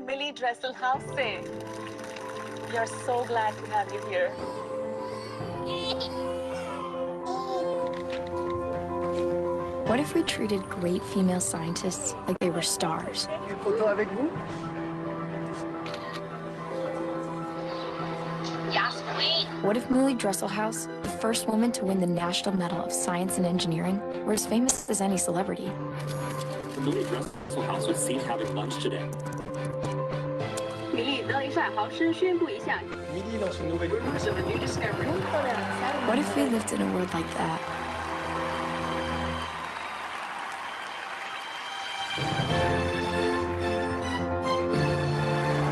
Speaker 7: Millie Dresselhouse, we are so glad to have you here.
Speaker 8: What if we treated great female scientists like they were stars?
Speaker 9: Une photo avec vous?
Speaker 6: Yes, please.
Speaker 8: What if Millie Dresselhaus, the first woman to win the National Medal of Science and Engineering, were as famous as any celebrity?
Speaker 10: Millie Dresselhaus was seen having lunch today.
Speaker 9: Millie lance une nouvelle
Speaker 8: What if we lived in a world like that?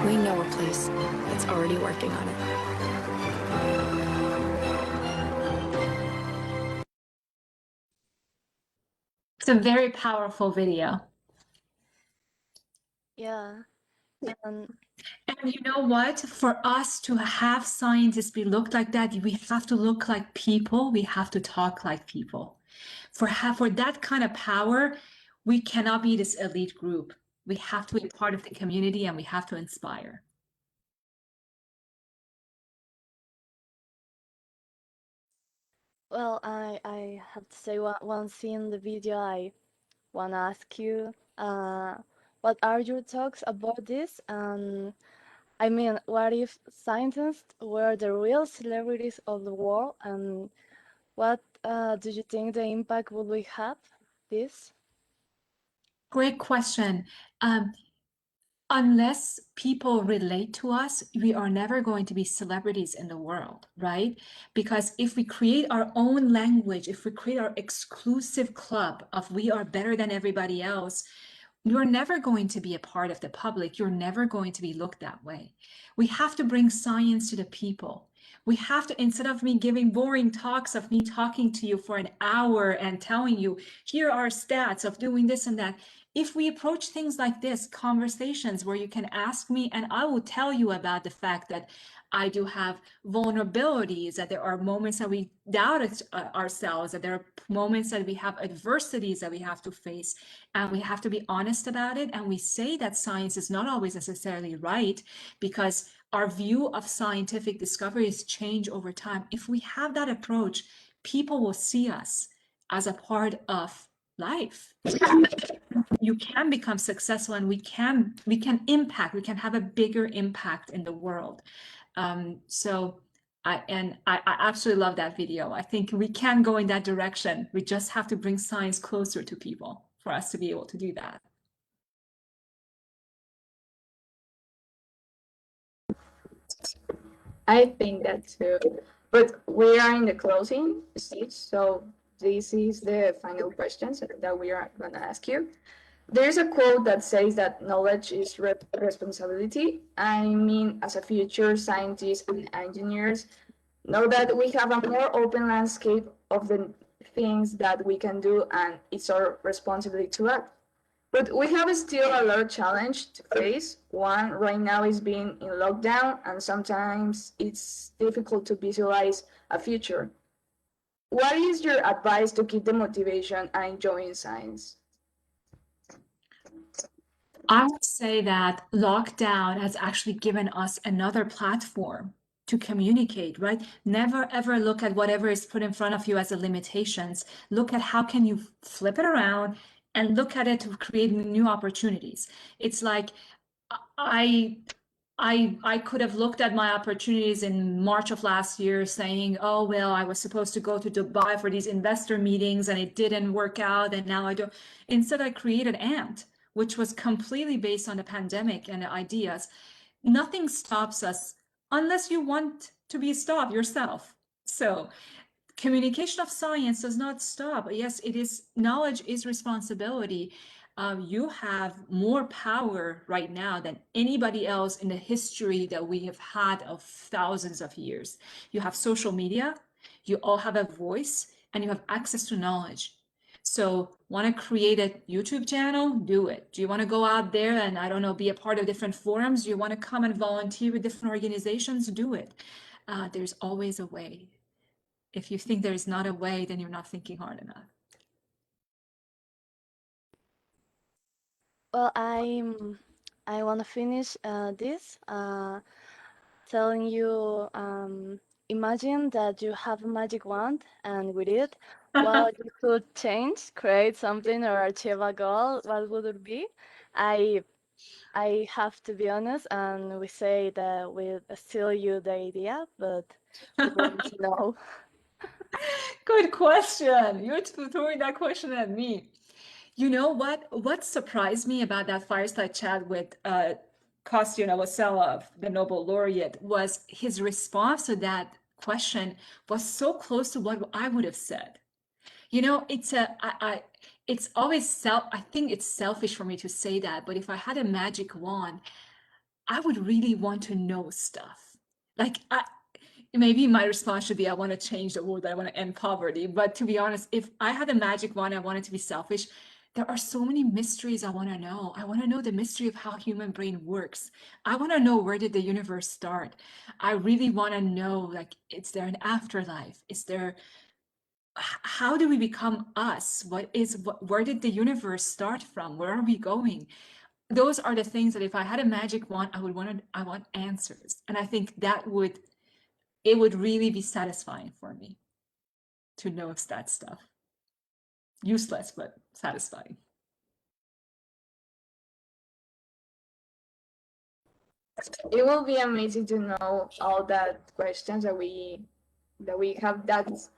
Speaker 8: We know a place that's already working on it.
Speaker 2: It's a very powerful video.
Speaker 4: Yeah. And
Speaker 2: And you know what? For us to have scientists be looked like that, we have to look like people. We have to talk like people. For that kind of power, we cannot be this elite group. We have to be part of the community and we have to inspire.
Speaker 4: well, I have to say one thing in the video. I want to ask you, what are your thoughts about this? I mean, what if scientists were the real celebrities of the world? And what do you think the impact would we have this?
Speaker 2: Great question. Unless people relate to us, we are never going to be celebrities in the world, right? Because if we create our own language, if we create our exclusive club of we are better than everybody else, you're never going to be a part of the public. You're never going to be looked that way. We have to bring science to the people. We have to, instead of me giving boring talks of me talking to you for an hour and telling you, here are stats of doing this and that. If we approach things like this, conversations where you can ask me and I will tell you about the fact that I do have vulnerabilities, that there are moments that we doubt ourselves, that there are moments that we have adversities that we have to face, and we have to be honest about it. And we say that science is not always necessarily right because our view of scientific discoveries change over time. If we have that approach, people will see us as a part of life. You can become successful and we can impact, we can have a bigger impact in the world. So I absolutely love that video. I think we can go in that direction. We just have to bring science closer to people for us to be able to do that.
Speaker 5: I think that too. But we are in the closing stage, so this is the final questions that we are going to ask you. There's a quote that says that knowledge is responsibility. I mean, as a future scientist and engineers, know that we have a more open landscape of the things that we can do, and it's our responsibility to act. But we have still a lot of challenge to face. One right now is being in lockdown, and sometimes it's difficult to visualize a future. What is your advice to keep the motivation and enjoying science?
Speaker 2: I would say that lockdown has actually given us another platform to communicate, right? Never ever look at whatever is put in front of you as the limitations. Look at how can you flip it around and look at it to create new opportunities. It's like I could have looked at my opportunities in March of last year saying, oh, well, I was supposed to go to Dubai for these investor meetings and it didn't work out. And now I don't. Instead, I created AMP, which was completely based on the pandemic and the ideas. Nothing stops us unless you want to be stopped yourself. So communication of science does not stop. Yes, it is, knowledge is responsibility. You have more power right now than anybody else in the history that we have had of thousands of years. You have social media, you all have a voice, and you have access to knowledge. So want to create a YouTube channel? Do it. Do you want to go out there and, I don't know, be a part of different forums? Do you want to come and volunteer with different organizations? Do it. There's always a way. If you think there's not a way, then you're not thinking hard enough.
Speaker 4: Well, I want to finish this telling you, imagine that you have a magic wand, and with it, Well, you could change, create something, or achieve a goal. What would it be? I I have to be honest, and we say that we steal you the idea, but we want to know.
Speaker 2: Good question. You're throwing that question at me. You know what surprised me about that fireside chat with Kostya Novoselov, the Nobel laureate, was his response to that question was so close to what I would have said. You know, it's always I think it's selfish for me to say that, but if I had a magic wand, I would really want to know stuff. Like maybe my response should be I want to change the world, I want to end poverty. But to be honest, if I had a magic wand, I wanted to be selfish. There are so many mysteries I want to know. I want to know the mystery of how human brain works. I want to know, where did the universe start? I really want to know, like, is there an afterlife? Is there, how do we become us? Where did the universe start from? Where are we going? Those are the things that if I had a magic wand, I want answers. And I think it would really be satisfying for me to know that stuff. Useless, but satisfying.
Speaker 5: It will be amazing to know all that questions that we have. That's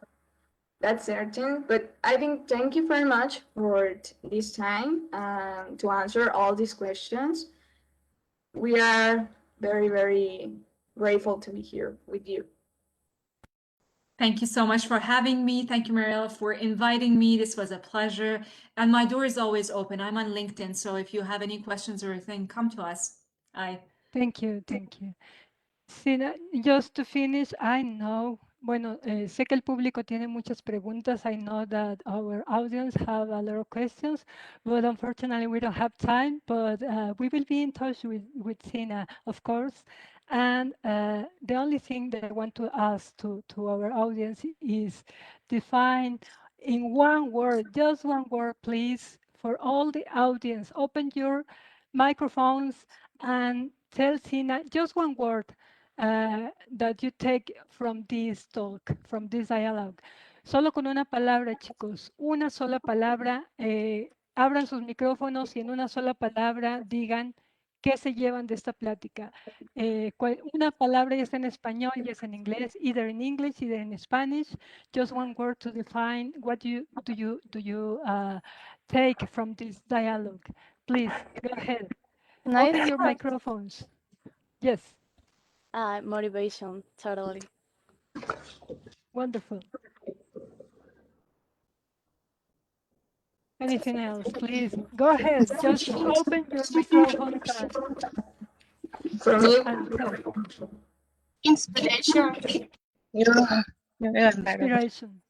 Speaker 5: certain. But I think thank you very much for this time to answer all these questions. We are very, very grateful to be here with you.
Speaker 2: Thank you so much for having me. Thank you, Mariela, for inviting me. This was a pleasure. And my door is always open. I'm on LinkedIn, so if you have any questions or anything, come to us.
Speaker 1: Thank you, thank you. Sí, just to finish, I know, bueno, sé que el público tiene muchas preguntas. I know that our audience have a lot of questions, but unfortunately we don't have time. But we will be in touch with Sina, of course. And the only thing that I want to ask to our audience is define in one word, just one word, please, for all the audience. Open your microphones and tell Sina just one word that you take from this talk, from this dialogue. Solo con una palabra, chicos, una sola palabra. Abran sus micrófonos y en una sola palabra digan qué se llevan de esta plática. Una palabra ya está en español, ya está en inglés, either in English, either in Spanish. Just one word to define what do you take from this dialogue. Please, go ahead. Open your microphones. Yes.
Speaker 4: Motivation, totally.
Speaker 1: Wonderful. Anything else, please? Go ahead. Just open your microphones
Speaker 5: From you.
Speaker 1: and talk.
Speaker 6: Inspiration.
Speaker 1: Inspiration.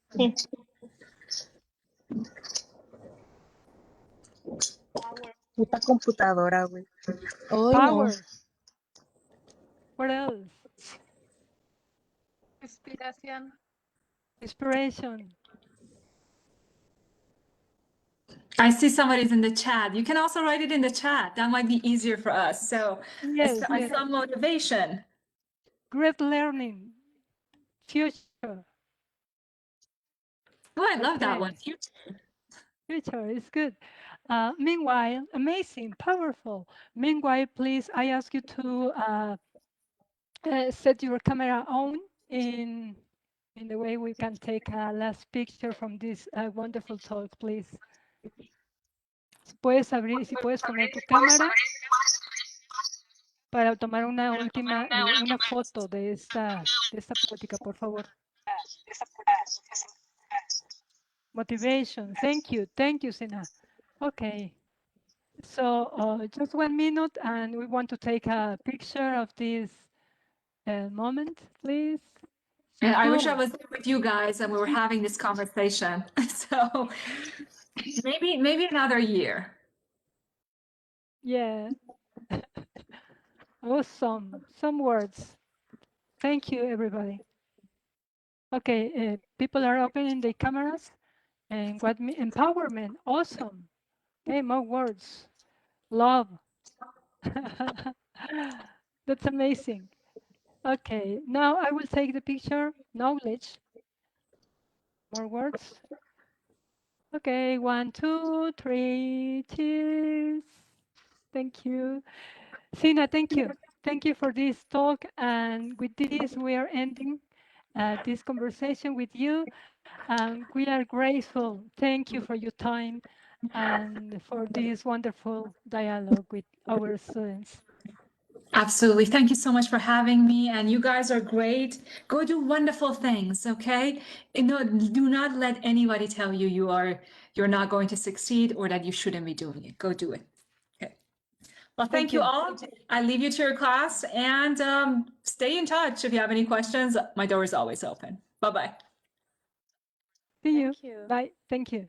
Speaker 11: Puta computadora, güey.
Speaker 1: Power. What else?
Speaker 7: Inspiración.
Speaker 1: Inspiration.
Speaker 2: I see somebody's in the chat. You can also write it in the chat. That might be easier for us. So
Speaker 1: Yes,
Speaker 2: I saw motivation.
Speaker 1: Great learning. Future.
Speaker 2: Oh, I love that one.
Speaker 1: Future is good. Meanwhile, amazing, powerful. Meanwhile, please, I ask you to set your camera on in the way we can take a last picture from this wonderful talk, please. Si puedes abrir, si puedes poner tu cámara para tomar una última, una foto de esta plática, por favor. Motivation. Thank you, Sina. Okay. So just 1 minute, and we want to take a picture of this moment, please.
Speaker 2: And I wish I was there with you guys and we were having this conversation. So maybe another year.
Speaker 1: Yeah. Awesome. Some words. Thank you, everybody. Okay, people are opening their cameras. And what empowerment? Awesome. Okay, more words. Love. That's amazing. Okay, now I will take the picture. Knowledge. More words. Okay, 1, 2, 3, cheers. Thank you. Sina, thank you. Thank you for this talk. And with this, we are ending this conversation with you. We are grateful. Thank you for your time and for this wonderful dialogue with our students.
Speaker 2: Absolutely. Thank you so much for having me. And you guys are great. Go do wonderful things, okay? Do not let anybody tell you you're not going to succeed or that you shouldn't be doing it. Go do it. Okay. Well, thank you all. I leave you to your class and stay in touch. If you have any questions, my door is always open. Bye-bye.
Speaker 1: See you.
Speaker 4: Thank you.
Speaker 1: Bye. Thank you.